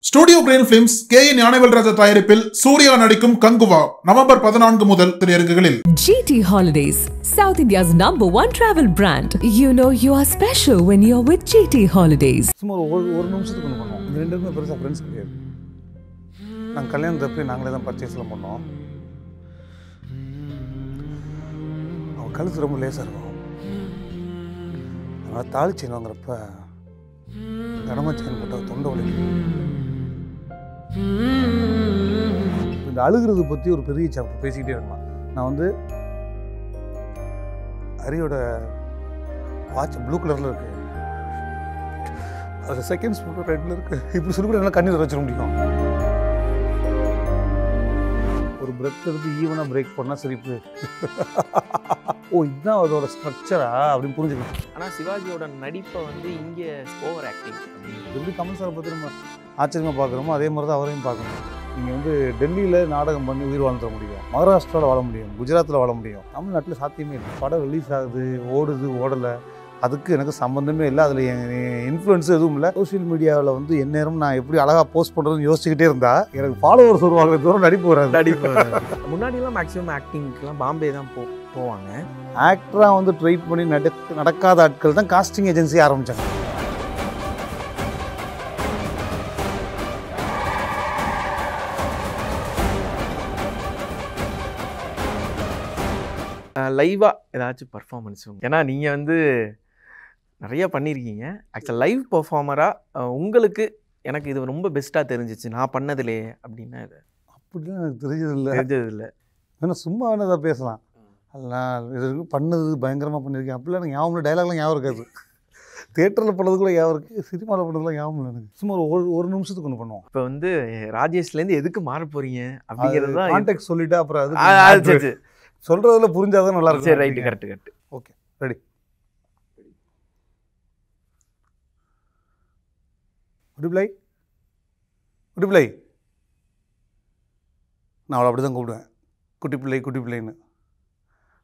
Studio green films KA. Gnanavelraja தயாரிப்பில் சூர்யா நடிக்கும் Kanguva November 14 முதல் திரையரங்குகளில். GT Holidays, South India's #1 travel brand. You know you are special when you're with GT Holidays. சும்மா ஒரு நிமிஷத்துக்கு ஒன்று பண்ணோம். இந்த ரெண்டு பேருமே பெருசாக ஃப்ரெண்ட்ஸ் கிடையாது. நாங்கள் கல்யாணத்தப்பி நாங்களே தான் பர்ச்சேஸ்லாம் பண்ணோம். அவன் கழுத்து ரொம்ப லேசாக இருக்கும். அதனால் தாலி செயின் வாங்குறப்ப கனமாக செயின் போட்டால் தொண்டை வலிக்கும். இந்த அழுகிறது பற்றி ஒரு பெரிய சாப்டர் பேசிக்கிட்டே இருக்கலாம். நான் வந்து ஹரியோட வாட்ச் ப்ளூ கலரில் இருக்கு, அது செகண்ட்ஸ் ஃபோட்டோ ரெட்டில் இருக்கு. இப்படி சொல்லி கூட என்னால் கண்ணீர் வச்சிட முடியும். ஒரு பிரேக் எடுத்து ஈவனாக பிரேக் பண்ணால் சிரிப்பு. ஓ, இதுதான் அதோட ஸ்ட்ரக்சரா அப்படின்னு புரிஞ்சுக்கலாம். ஆனால் சிவாஜியோட நடிப்பை வந்து இங்கே ஓவர் ஆக்டிங். எப்படி கமல் சாரை பற்றி நம்ம ஆச்சரியமாக பார்க்குறோமோ அதே மாதிரி தான் அவரையும் பார்க்கணும். நீங்கள் வந்து டெல்லியில் நாடகம் பண்ணி உயிர் வாழ்ந்துட முடியும், மகாராஷ்டிராவில் வாழ முடியும், குஜராத்தில் வாழ முடியும். தமிழ்நாட்டில் சாத்தியமே இல்லை. படம் ரிலீஸ் ஆகுது, ஓடுது, ஓடலை, அதுக்கு எனக்கு சம்மந்தமே இல்லை. அதில் என் இன்ஃப்ளூயன்ஸ் எதுவும் இல்லை. சோஷியல் மீடியாவில் வந்து எந்நேரம் நான் எப்படி அழகாக போஸ்ட் பண்ணுறதுன்னு யோசிச்சுக்கிட்டே இருந்தால் எனக்கு ஃபாலோவர்ஸ் வருவாங்க, தூரம் நடிப்பு வராது. முன்னாடிலாம் மேக்ஸிமம் ஆக்டிங்க்கெலாம் பாம்பே தான் போவாங்க. ஆக்டராக வந்து ட்ரை பண்ணி நடக்காத ஆட்கள் தான் காஸ்டிங் ஏஜென்சி ஆரம்பித்தாங்க. லைவாக ஏதாச்சும் பர்ஃபார்மன்ஸ், ஏன்னா நீங்கள் வந்து நிறைய பண்ணியிருக்கீங்க. ஆக்சுவலாக லைவ் பர்ஃபார்மராக உங்களுக்கு எனக்கு இது ரொம்ப பெஸ்ட்டாக தெரிஞ்சிச்சு நான் பண்ணதிலே அப்படின்னா இது அப்படிலாம் எனக்கு தெரிஞ்சதில்லை. ஏன்னா சும்மா வேணா பேசலாம். அதெல்லாம் இது பண்ணது பயங்கரமாக பண்ணியிருக்கேன் அப்படிலாம் எனக்கு ஞாபகம், டைலாக்லாம் ஞாபகம் இருக்காது. தியேட்டரில் பண்ணது கூட ஞாபகம் இருக்குது, சினிமாவில் பண்ணதுலாம் ஞாபகம் இல்லை எனக்கு. சும்மா ஒரு நிமிஷத்துக்கு ஒன்று பண்ணுவோம். இப்போ வந்து ராஜேஷ்லேருந்து எதுக்கு மாற போகிறீங்க அப்படிங்கிறது தான் கான்டெக்ட் சொல்லிட்டா அப்புறம் அது சொல்கிறதுல புரிஞ்சாதான் நல்லா இருக்கும். சரி, ரைட்டு, கரெக்டு. Okay, ready. குட்டி பிள்ளை நான் அவளை அப்படி தான் கூப்பிடுவேன், குட்டி பிள்ளைன்னு.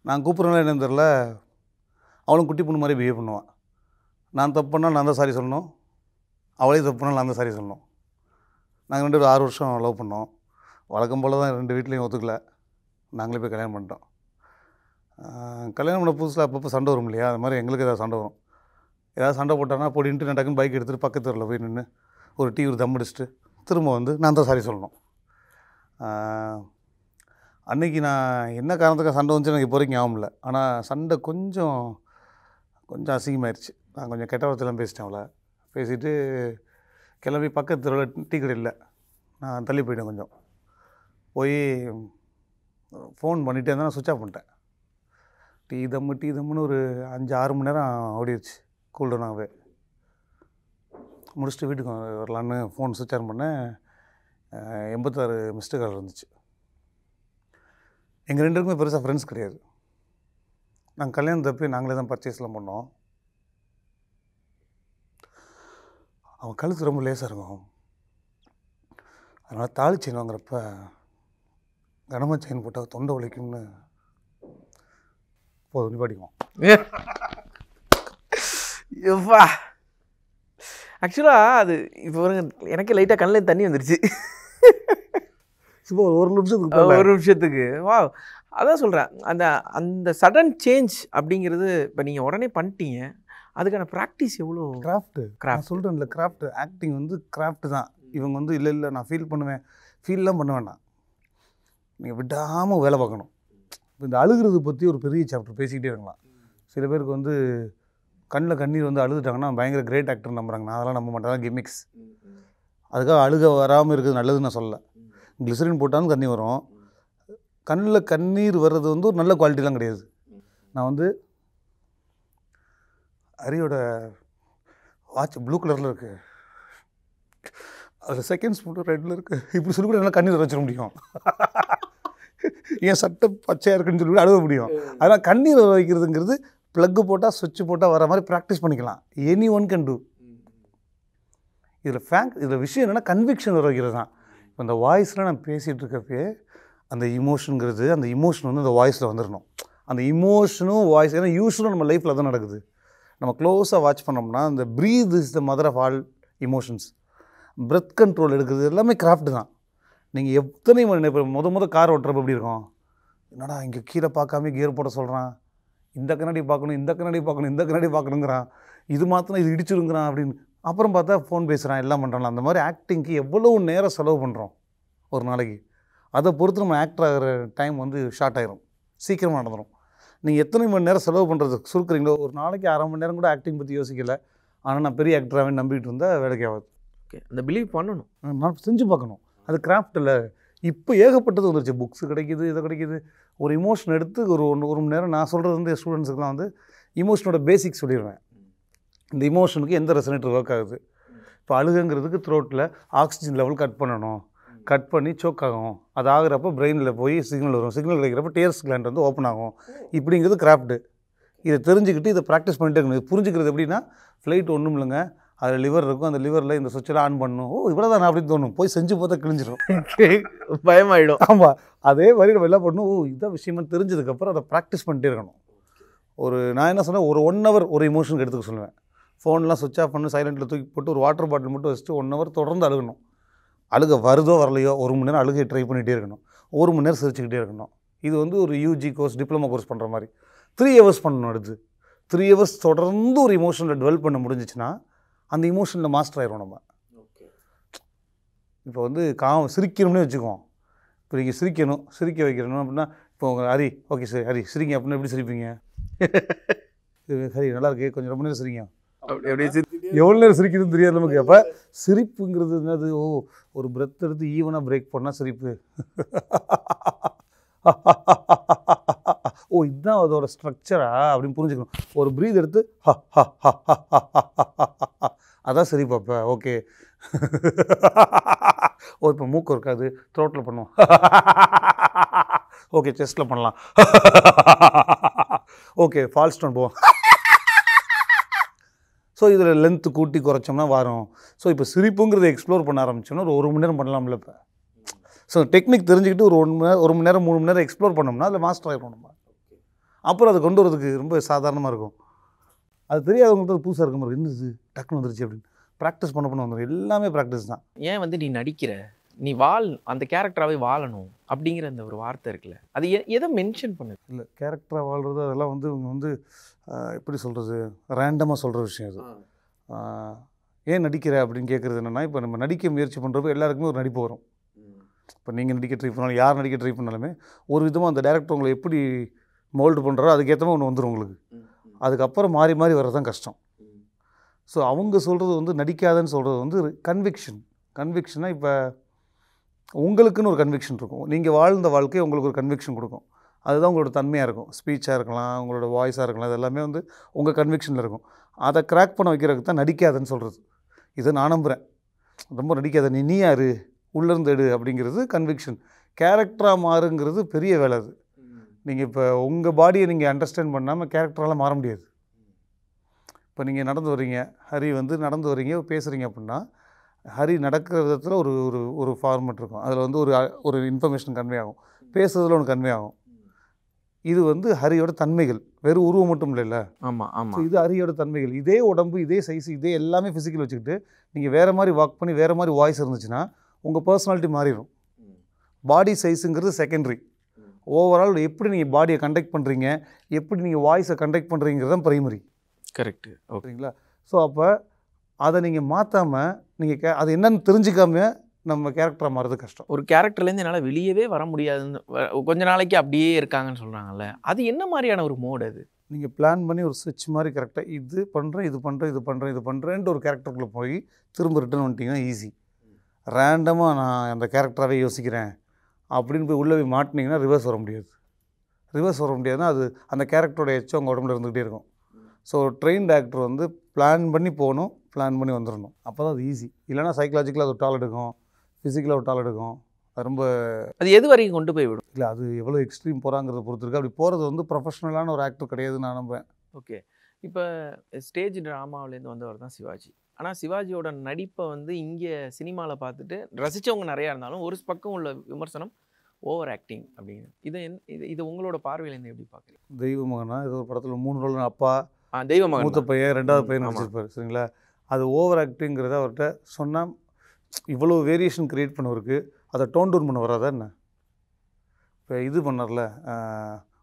நான் கூப்பிட்றேன்னா என்னன்னு தெரில, அவளும் குட்டி பொண்ணு மாதிரி பிஹேவ் பண்ணுவான். நான் தப்பு பண்ணால் நான் தான் சாரி சொல்லணும், அவளே தப்பு பண்ணால் நான் தான் சாரி சொல்லணும். நாங்கள் 2 6 வருஷம் லவ் பண்ணோம். வழக்கம் போல் தான் 2 வீட்லேயும் ஒத்துக்கல, நாங்களே போய் கல்யாணம் பண்ணிட்டோம். கல்யாணம் பண்ண புதுசில் அப்பப்போ சண்டை வரும் இல்லையா, அது மாதிரி எங்களுக்கு ஏதாவது சண்டை வரும். ஏதாவது சண்டை போட்டான்னா போடின்ட்டு நான் டக்குன்னு பைக் எடுத்துகிட்டு பக்கத்து தெருவில் போய் நின்று ஒரு டீ ஒரு தம் அடிச்சுட்டு திரும்ப வந்து நான் தான் சாரி சொல்லணும். அன்றைக்கி நான் என்ன காரணத்துக்காக சண்டை வந்துச்சு எனக்கு இப்போ வரைக்கும் ஞாபகம் இல்லை. ஆனால் சண்டை கொஞ்சம் அசிங்கமாயிருச்சு. நான் கொஞ்சம் கெட்ட வார்த்தையெல்லாம் பேசிட்டேன் அவளை. பேசிவிட்டு கிளம்பி பக்கத்து தெருவில் டீ கடை இல்லை, நான் தள்ளி போயிட்டேன். கொஞ்சம் போய் ஃபோன் பண்ணிகிட்டே இருந்தால் நான் சுவிட்ச் ஆஃப் பண்ணிட்டேன். டீ தம்முன்னு ஒரு 5-6 மணி நேரம் ஓடிடுச்சு. கூல்டவுனாகவே முடிச்சுட்டு வீட்டுக்கு வரலான்னு ஃபோன் சுவிட்ச் ஆன் பண்ணேன். 86 மிஸ்டு கால் இருந்துச்சு. எங்கள் 2 பேருக்குமே பெருசாக ஃப்ரெண்ட்ஸ் கிடையாது. நாங்கள் கல்யாணத்தப்பி நாங்களே தான் பர்ச்சேஸ்லாம் பண்ணோம். அவன் கழுத்து ரொம்ப லேசாக இருக்கும். அதனால் தாலி செயின் வாங்குறப்ப கனமாக செயின் போட்டால் தொண்டை வலிக்கும்னு போதும் நிப்பாட்டிக்குவோம். எவ்வா ஆக்சுவலாக அது இப்போ எனக்கு லைட்டாக கண்ணில் தண்ணி வந்துருச்சு. சும்மா ஒரு நிமிஷத்துக்கு வா, அதான் சொல்கிறேன். அந்த சடன் சேஞ்ச் அப்படிங்கிறது இப்போ நீங்கள் உடனே பண்ணிட்டீங்க, அதுக்கான ப்ராக்டிஸ் எவ்வளோ? கிராஃப்ட் சொல்கிறேன் இல்லை, கிராஃப்ட் ஆக்டிங் வந்து கிராஃப்ட் தான். இவங்க வந்து இல்லை நான் ஃபீல்லாம் பண்ண வேண்டாம், நீங்கள் விடாமல் வேலை பார்க்கணும். இந்த அழுகிறது பற்றி ஒரு பெரிய சாப்டர் பேசிக்கிட்டே இருக்கலாம். சில பேருக்கு வந்து கண்ணில் கண்ணீர் வந்து அழுதுட்டாங்கன்னா பயங்கர கிரேட் ஆக்டர் நம்புறாங்க. நான் அதெல்லாம் நம்ப மாட்டேன், கிமிக்ஸ். அதுக்காக அழுக வராமல் இருக்கிறது நல்லதுன்னு நான் சொல்லலை. கிளிசரின் போட்டாலும் தண்ணி வரும். கண்ணில் கண்ணீர் வர்றது வந்து ஒரு நல்ல குவாலிட்டிலாம் கிடையாது. நான் வந்து ஹரியோட வாட்ச் ப்ளூ கலரில் இருக்குது, அதில் செகண்ட்ஸ் ஃபோட்டோ ரெட்டில் இருக்குது. இப்படி சொல்லி கூட என்னால் கண்ணீர் வச்சிட முடியும். ஏன் சட்டை பச்சையாக இருக்குன்னு சொல்லி கூட அழுக முடியும். அதனால் கண்ணீர் வைக்கிறதுங்கிறது ப்ளக்கு போட்டால் சுவிட்ச் போட்டால் வர மாதிரி ப்ராக்டிஸ் பண்ணிக்கலாம். Any one can do. இதில் விஷயம் என்னென்னா கன்விக்ஷன் வர வைக்கிறது தான். இப்போ இந்த வாய்ஸில் நான் பேசிகிட்டு இருக்கப்பே அந்த இமோஷனுங்கிறது, அந்த இமோஷன் வந்து அந்த வாய்ஸில் வந்துடணும். அந்த இமோஷனும் வாய்ஸ், ஏன்னா யூஸ்வலாக நம்ம லைஃப்பில் தான் நடக்குது. நம்ம க்ளோஸாக வாட்ச் பண்ணோம்னா அந்த breath is the mother of all emotions. Breath control எடுக்கிறது எல்லாமே கிராஃப்ட் தான். நீங்கள் எத்தனை மணி நேரம் இப்போ கார் ஓட்டுறப்ப எப்படி இருக்கும், என்னடா இங்கே கீழே பார்க்காம கியர் போட சொல்கிறான், இந்த கண்ணாடி பார்க்கணும், இந்த கண்ணாடி பார்க்கணும், இந்த கண்ணாடி பார்க்கணுங்கிறான், இது மாத்திரம் இது இடிச்சிருங்கிறான் அப்படின்னு. அப்புறம் பார்த்தா ஃபோன் பேசுகிறான், எல்லாம் பண்ணுறான். அந்த மாதிரி ஆக்டிங்க்கு எவ்வளோ நேரம் செலவு பண்ணுறோம் ஒரு நாளைக்கு. அதை பொறுத்து நம்ம ஆக்டர் ஆகிற டைம் வந்து ஷார்ட் ஆகிரும், சீக்கிரமாக நடந்துடும். நீங்கள் எத்தனை மணி நேரம் செலவு பண்ணுறது சுருக்குறீங்களோ, ஒரு நாளைக்கு 1/2 மணி நேரம் கூட ஆக்டிங் பற்றி யோசிக்கலை, ஆனால் நான் பெரிய ஆக்டராகவே நம்பிட்டு இருந்தால் வேலைக்கு ஆகாது. ஓகே, அந்த பிலீவ் பண்ணணும், நான் செஞ்சு பார்க்கணும். அது கிராஃப்டில் இப்போ ஏகப்பட்டது வந்துருச்சு. புக்ஸு கிடைக்கிது, இதை கிடைக்கிது. ஒரு இமோஷன் எடுத்து ஒரு மணி நேரம் நான் சொல்கிறது வந்து ஸ்டூடெண்ட்ஸுக்குலாம் வந்து இமோஷனோட பேசிக்ஸ் சொல்லிடுவேன். இந்த இமோஷனுக்கு எந்த ரெசனேட்டர் ஒர்க் ஆகுது. இப்போ அழுகுங்கிறதுக்கு த்ரோட்டில் ஆக்சிஜன் லெவல் கட் பண்ணணும், கட் பண்ணி சோக் ஆகும். அது ஆகிறப்ப பிரெயினில் போய் சிக்னல் வரும், சிக்னல் கிடைக்கிறப்ப டியர்ஸ் கிளாண்ட் வந்து ஓப்பன் ஆகும். இப்படிங்கிறது கிராஃப்ட்டு. இதை தெரிஞ்சுக்கிட்டு இதை ப்ராக்டிஸ் பண்ணிட்டே இருக்கணும். இது புரிஞ்சுக்கிறது எப்படின்னா, ஃப்ளைட் ஒன்றும் இல்லைங்க, அதில் லிவர் இருக்கும், அந்த லிவரில் இந்த சுவிட்செல்லாம் ஆன் பண்ணணும், ஓ இவ்வளோ தான் அப்படின்னு தோணும். போய் செஞ்சு பார்த்தா கிழிஞ்சிடும், பயமாயிடும். ஆமாம், அதே மாதிரி நம்ம எல்லாம் பண்ணணும். ஓ இதான் விஷயமா தெரிஞ்சதுக்கப்புறம் அதை ப்ராக்டிஸ் பண்ணிட்டே இருக்கணும். நான் என்ன சொன்னேன், ஒரு 1 hour ஒரு இமோஷனுக்கு எடுத்துக்க சொல்லுவேன். ஃபோன்லாம் சுவிட்ச் ஆஃப் பண்ணி சைலண்ட்டில் தூக்கி போட்டு ஒரு வாட்டர் பாட்டில் மட்டும் வச்சுட்டு 1 hour தொடர்ந்து அழுகணும். அழுக வருதோ வரலையோ 1 மணி நேரம் அழுகை ட்ரை பண்ணிகிட்டே இருக்கணும், 1 மணி நேரம் சிரிச்சுக்கிட்டே இருக்கணும். இது வந்து ஒரு யூஜி கோர்ஸ், டிப்ளமோ கோர்ஸ் பண்ணுற மாதிரி 3 hours பண்ணணும். அடுத்து 3 hours தொடர்ந்து ஒரு இமோஷனில் டெவலப் பண்ண முடிஞ்சிச்சுன்னா அந்த இமோஷனில் மாஸ்டர் ஆயிரும் நம்ம. இப்போ வந்து சிரிக்கணும்னே வச்சுக்குவோம். இப்போ நீங்கள் சிரிக்க வைக்கணும் அப்படின்னா, இப்போ உங்கள் ஹரி ஓகே சார் ஹரி சிரிங்க அப்படின்னா எப்படி சிரிப்பீங்க? ஹரி நல்லா இருக்கு, கொஞ்சம் ரொம்ப நேரம் சிரிங்க. எவ்வளோ நேரம் சிரிக்குதுன்னு தெரியாது நமக்கு. அப்போ சிரிப்புங்கிறது என்னது? ஓ ஒரு பிரெத் எடுத்து ஈவனாக பிரேக் பண்ணால் சிரிப்பு. ஓ இதுதான் அதோட ஸ்ட்ரக்சரா அப்படின்னு புரிஞ்சுக்கணும். ஒரு ப்ரீத் எடுத்து அதான் சிரிப்பு. அப்போ ஓகே. ஓ இப்போ மூக்கு இருக்காது, த்ரோட்டில் பண்ணுவோம். ஓகே செஸ்ட்டில் பண்ணலாம். ஓகே ஃபால் ஸ்டோன் போவோம். ஸோ இதில் லென்த்து கூட்டி குறைச்சோம்னா வரும். ஸோ இப்போ சிரிப்புங்கிறத எக்ஸ்ப்ளோர் பண்ண ஆரம்பிச்சோம்னா ஒரு 1 மணி நேரம் பண்ணலாம்ல. இப்போ ஸோ டெக்னிக் தெரிஞ்சுக்கிட்டு ஒரு 1 மணி நேரம் 3 மணி நேரம் எக்ஸ்ப்ளோர் பண்ணோம்னா அதில் மாஸ்டர் ஆகிடும் நம்ம. அப்புறம் அதை கொண்டு வரதுக்கு ரொம்ப சாதாரணமாக இருக்கும். அது தெரியாதவங்களுக்கு அது புதுசாக இருக்கும். என்னது டக்குன்னு வந்துருச்சு அப்படின்னு ப்ராக்டிஸ் பண்ண வந்துடும். எல்லாமே ப்ராக்டிஸ் தான். ஏன் வந்து நீ நடிக்கிற, நீ அந்த கேரக்டராகவே வாழணும் அப்படிங்கிற அந்த ஒரு வார்த்தை இருக்குல்ல, அது எதை மென்ஷன் பண்ணுது? இல்லை கேரக்டராக வாழ்கிறது அதெல்லாம் வந்து இவங்க வந்து எப்படி சொல்கிறது, ரேண்டமாக சொல்கிற விஷயம் அது. ஏன் நடிக்கிற அப்படின்னு கேட்குறது என்னென்னா, இப்போ நம்ம நடிக்க முயற்சி பண்ணுறப்போ எல்லாருக்குமே ஒரு நடிப்பு வரும். இப்போ நீங்கள் நடிக்க ட்ரை பண்ணாலும் யார் நடிக்க ட்ரை பண்ணாலுமே ஒரு விதமாக அந்த டேரக்டர் உங்களை எப்படி மோல்டு பண்ணுறாரோ அதுக்கேற்ற மாதிரி ஒன்று வந்துடும் உங்களுக்கு. அதுக்கப்புறம் மாறி மாறி வர்றது தான் கஷ்டம். ஸோ அவங்க சொல்கிறது வந்து நடிக்காதன்னு சொல்கிறது வந்து கன்விக்ஷனாக இப்போ உங்களுக்குன்னு ஒரு கன்விக்ஷன் இருக்கும். நீங்கள் வாழ்ந்த வாழ்க்கை உங்களுக்கு ஒரு கன்விக்ஷன் கொடுக்கும். அதுதான் உங்களோட தன்மையாக இருக்கும். ஸ்பீச்சாக இருக்கலாம், உங்களோட வாய்ஸாக இருக்கலாம், இது எல்லாமே வந்து உங்கள் கன்விக்ஷனில் இருக்கும். அதை கிராக் பண்ண வைக்கிறதுக்கு தான் நடிக்காதன்னு சொல்கிறது. இதை நான் நம்புகிறேன். ரொம்ப நடிக்காத, நீ யார் உள்ளேருந்து எடு அப்படிங்கிறது கன்விக்ஷன். கேரக்டராக மாறுங்கிறது பெரிய வேலை. அது நீங்கள் இப்போ உங்கள் பாடியை நீங்கள் அண்டர்ஸ்டாண்ட் பண்ணாமல் கேரக்டரால் மாற முடியாது. இப்போ நீங்கள் நடந்து வரீங்க, ஹரி வந்து நடந்து வரீங்க பேசுகிறீங்க அப்படின்னா, ஹரி நடக்கிற விதத்தில் ஒரு ஒரு ஃபார்மெட் இருக்கும். அதில் வந்து ஒரு இன்ஃபர்மேஷன் கன்வே ஆகும், பேசுறதுல ஒன்று கன்வே ஆகும். இது வந்து ஹரியோட தன்மைகள், வெறும் உருவம் மட்டும் இல்லைல்ல. ஆமாம் ஆமாம். ஸோ இது ஹரியோட தன்மைகள். இதே உடம்பு, இதே சைஸ், இதே எல்லாமே ஃபிசிக்கல் வச்சுக்கிட்டு நீங்கள் வேறு மாதிரி வாக் பண்ணி வேறு மாதிரி வாய்ஸ் இருந்துச்சுன்னா உங்கள் பர்சனாலிட்டி மாறிடும். பாடி சைஸுங்கிறது செகண்டரி. ஓவரால் எப்படி நீங்கள் பாடியை கண்டக்ட் பண்ணுறீங்க, எப்படி நீங்கள் வாய்ஸை கண்டக்ட் பண்ணுறீங்கிறது தான் ப்ரைமரி. கரெக்டு. ஓகேங்களா? ஸோ அப்போ அதை நீங்கள் மாற்றாமல் நீங்கள் அது என்னன்னு தெரிஞ்சுக்காம நம்ம கேரக்டராக மாறுறது கஷ்டம். ஒரு கேரக்டர்லேருந்து என்னால் வெளியவே வர முடியாதுன்னு கொஞ்ச நாளைக்கு அப்படியே இருக்காங்கன்னு சொல்கிறாங்கல்ல, அது என்ன மாதிரியான ஒரு மோடு? அது நீங்கள் பிளான் பண்ணி ஒரு ஸ்விட்ச் மாதிரி கரெக்டாக இது பண்ணுறேன்ட்டு ஒரு கேரக்டருக்குள்ளே போய் திரும்ப ரிட்டர்ன் வந்துட்டிங்கன்னா ஈஸி. ரேண்டமாக நான் அந்த கேரக்டராகவே யோசிக்கிறேன் அப்படின்னு போய் உள்ளே போய் மாட்டினீங்கன்னா ரிவர்ஸ் வர முடியாதுன்னா அது அந்த கேரக்டரோட எச்சம் உங்கள் உடம்புல இருந்துகிட்டே இருக்கும். ஸோ ட்ரெயின்ட் ஆக்டர் வந்து பிளான் பண்ணி போகணும், பிளான் பண்ணி வந்துடணும். அப்போ தான் அது ஈஸி. இல்லைனா சைக்கலாஜிக்கலாக அது ஒரு டால் எடுக்கும், ஃபிசிக்கலாக ஒரு டால் எடுக்கும். அது ரொம்ப எது வரைக்கும் கொண்டு போய் விடும்? இல்லை அது எவ்வளோ எக்ஸ்ட்ரீம் போகிறாங்கிறத பொறுத்து இருக்குது. அப்படி போகிறது வந்து ப்ரொஃபஷனலான ஒரு ஆக்டர் கிடையாதுன்னு நான் நம்புவேன். ஓகே. இப்போ ஸ்டேஜ் ட்ராமாவிலேருந்து வந்தவர் தான் சிவாஜி. ஆனால் சிவாஜியோட நடிப்பை வந்து இங்கே சினிமாவில் பார்த்துட்டு ரசித்தவங்க நிறையா இருந்தாலும் ஒரு பக்கம் உள்ள விமர்சனம் ஓவர் ஆக்டிங் அப்படிங்கிறது. இது உங்களோட பார்வையிலேருந்து எப்படி பார்க்குறீங்க? தெய்வ மகனா ஏதோ ஒரு படத்தில் 3 ரோல் அப்பா, தெய்வ மகன், மூத்த பையன், 2வது பையன் நடிச்சிருப்பார். சரிங்களா? அது ஓவர் ஆக்டிங்கிறத அவர்கிட்ட சொன்னால் இவ்வளோ வேரியேஷன் க்ரியேட் பண்ணவருக்கு அதை டோன் டவுன் பண்ண வராதா என்ன? இப்போ இது பண்ணார்ல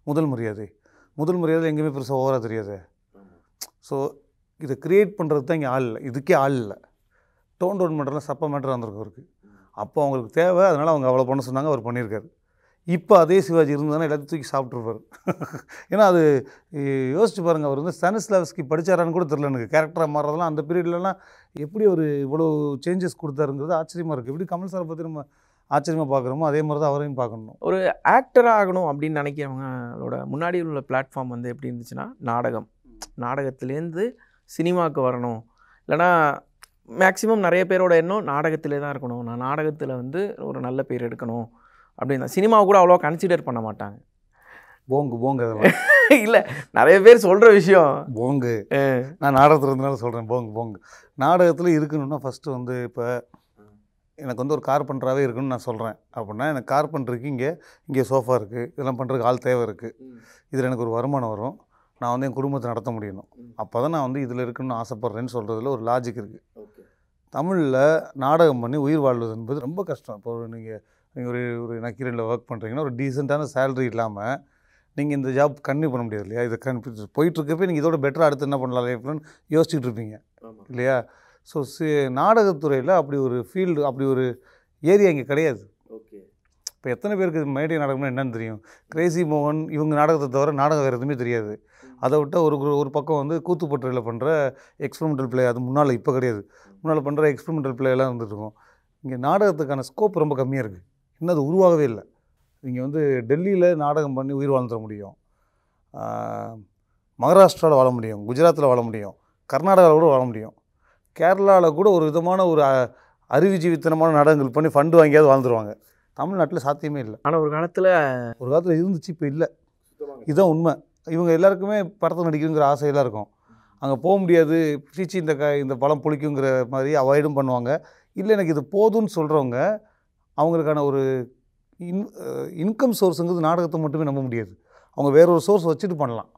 முதல் மரியாதை எங்கேயுமே பெருசாக ஓவராக தெரியாது. ஸோ இதை க்ரியேட் பண்ணுறது தான் இங்கே ஆள் இல்லை, இதுக்கே ஆள் இல்லை. டோன் டவுன் பண்ணுறதுலாம் சப்ப மேட்டர் வந்திருக்கு அவருக்கு. அப்போ அவங்களுக்கு தேவை, அதனால் அவங்க அவ்வளோ பண்ண சொன்னாங்க, அவர் பண்ணியிருக்காரு. இப்போ அதே சிவாஜி இருந்தாலும் எல்லாத்தையும் தூக்கி சாப்பிட்ருப்பார். ஏன்னா அது யோசிச்சு பாருங்கள், அவர் வந்து ஸ்டானிஸ்லாவ்ஸ்கி படித்தாரான்னு கூட தெரில எனக்கு. கேரக்டராக மாறுறதுலாம் அந்த பீரியட்லலாம் எப்படி ஒரு இவ்வளோ சேஞ்சஸ் கொடுத்தாருங்கிறது ஆச்சரியமாக இருக்குது. எப்படி கமல் சாரை பற்றி நம்ம ஆச்சரியமாக பார்க்குறோமோ அதே மாதிரி தான் அவரையும் பார்க்கணும். ஒரு ஆக்டராக ஆகணும் அப்படின்னு நினைக்கிறவங்களோட முன்னாடி உள்ள பிளாட்ஃபார்ம் வந்து எப்படி இருந்துச்சுன்னா, நாடகத்துலேருந்து சினிமாவுக்கு வரணும். இல்லைனா மேக்ஸிமம் நிறைய பேரோட எண்ணம் நாடகத்திலே தான் இருக்கணும், நான் நாடகத்தில் வந்து ஒரு நல்ல பேர் எடுக்கணும் அப்படின்னு. சினிமாவை கூட அவ்வளோ கன்சிடர் பண்ண மாட்டாங்க. போங்கு அதெல்லாம் இல்லை, நிறைய பேர் சொல்கிற விஷயம் போங்கு. நான் நாடகத்தில் இருந்தனால சொல்கிறேன் போங்கு. நாடகத்தில் இருக்கணும்னா ஃபஸ்ட்டு வந்து இப்போ எனக்கு வந்து ஒரு கார்பெண்டராகவே இருக்குன்னு நான் சொல்கிறேன் அப்படின்னா, எனக்கு கார்பெண்டருக்கு இங்கே சோஃபா இருக்குது, இதெல்லாம் பண்ணுறதுக்கு ஆள் தேவை இருக்குது, இதில் எனக்கு ஒரு வருமானம் வரும், நான் வந்து என் குடும்பத்தை நடத்த முடியணும், அப்போ தான் நான் வந்து இதில் இருக்குன்னு ஆசைப்பட்றேன்னு சொல்கிறதுல ஒரு லாஜிக் இருக்குது. தமிழில் நாடகம் பண்ணி உயிர் வாழ்வது என்பது ரொம்ப கஷ்டம். இப்போ நீங்கள் ஒரு நக்கீரனில் ஒர்க் பண்ணுறீங்கன்னா ஒரு டீசெண்டான சேலரி இல்லாமல் நீங்கள் இந்த ஜாப் கன்டினியூ பண்ண முடியாது இல்லையா? இதை போயிட்டுருக்கப்போ நீங்கள் இதோட பெட்டராக அடுத்து என்ன பண்ணலாம் லைஃப்லன்னு யோசிச்சுட்டு இருப்பீங்க இல்லையா? ஸோ நாடகத்துறையில் அப்படி ஒரு ஃபீல்டு, அப்படி ஒரு ஏரியா இங்கே கிடையாது. இப்போ எத்தனை பேருக்கு மேடை நாடகம்னா என்னென்னு தெரியும்? கிரேசி மோகன் இவங்க நாடகத்தை தவிர நாடகம் வேறு எதுவுமே தெரியாது. அதை விட்டால் ஒரு பக்கம் வந்து கூத்துப்பட்டுறையில் பண்ணுற எக்ஸ்பெரிமெண்டல் பிளே, அது முன்னால் இப்போ கிடையாது, முன்னால் பண்ணுற எக்ஸ்பெரிமெண்டல் பிளேலாம் இருந்துகிட்ருக்கும். இங்கே நாடகத்துக்கான ஸ்கோப் ரொம்ப கம்மியாக இருக்குது, இன்னும் அது உருவாகவே இல்லை. நீங்கள் வந்து டெல்லியில் நாடகம் பண்ணி உயிர் வாழ்ந்துட முடியும், மகாராஷ்டிராவில் வாழ முடியும், குஜராத்தில் வாழ முடியும், கர்நாடகாவில் கூட வாழ முடியும், கேரளாவில் கூட ஒரு விதமான ஒரு அறிவுஜீவித்தனமான நாடகங்கள் பண்ணி ஃபண்டு வாங்கியாவது வாழ்ந்துருவாங்க. தமிழ்நாட்டில் சாத்தியமே இல்லை. ஆனால் ஒரு காலத்தில் இருந்துச்சு, இப்போ இல்லை. இதுதான் உண்மை. இவங்க எல்லாருக்குமே படத்தில் நடிக்கணுங்கிற ஆசையெல்லாம் இருக்கும். அங்கே போக முடியாது, சீச்சி இந்த பழம் புளிக்குங்கிற மாதிரி அவாய்டும் பண்ணுவாங்க. இல்லை எனக்கு இது போதும்னு சொல்கிறவங்க அவங்களுக்கான ஒரு இன்கம் சோர்ஸுங்கிறது நாடகத்தை மட்டுமே நம்ப முடியாது. அவங்க வேறொரு சோர்ஸ் வச்சுட்டு பண்ணலாம்.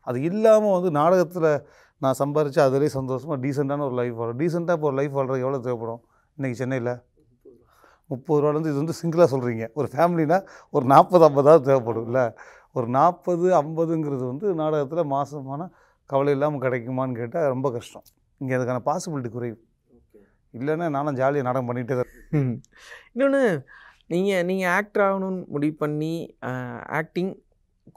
அது இல்லாமல் வந்து நாடகத்தில் நான் சம்பாரித்து அதிலே சந்தோஷமாக டீசெண்டான ஒரு லைஃப் வாழும். டீசெண்டாக இப்போ ஒரு லைஃப் வாழ்றது எவ்வளோ தேவைப்படும் இன்றைக்கி சென்னையில்? 30 ரூபாலேருந்து, இது வந்து சிங்கிளாக சொல்கிறீங்க, ஒரு ஃபேமிலினா ஒரு 40-50 தேவைப்படும் இல்லை? ஒரு 40-50ங்கிறது வந்து நாடகத்தில் மாதமான கவலை இல்லாமல் கிடைக்குமான்னு கேட்டால் ரொம்ப கஷ்டம். இங்கே அதுக்கான பாசிபிலிட்டி குறைவு. இல்லைன்னா நானும் ஜாலியாக நாடகம் பண்ணிகிட்டே தான். இன்னொன்று, நீங்கள் ஆக்டர் ஆகணும்னு முடிவு பண்ணி ஆக்டிங்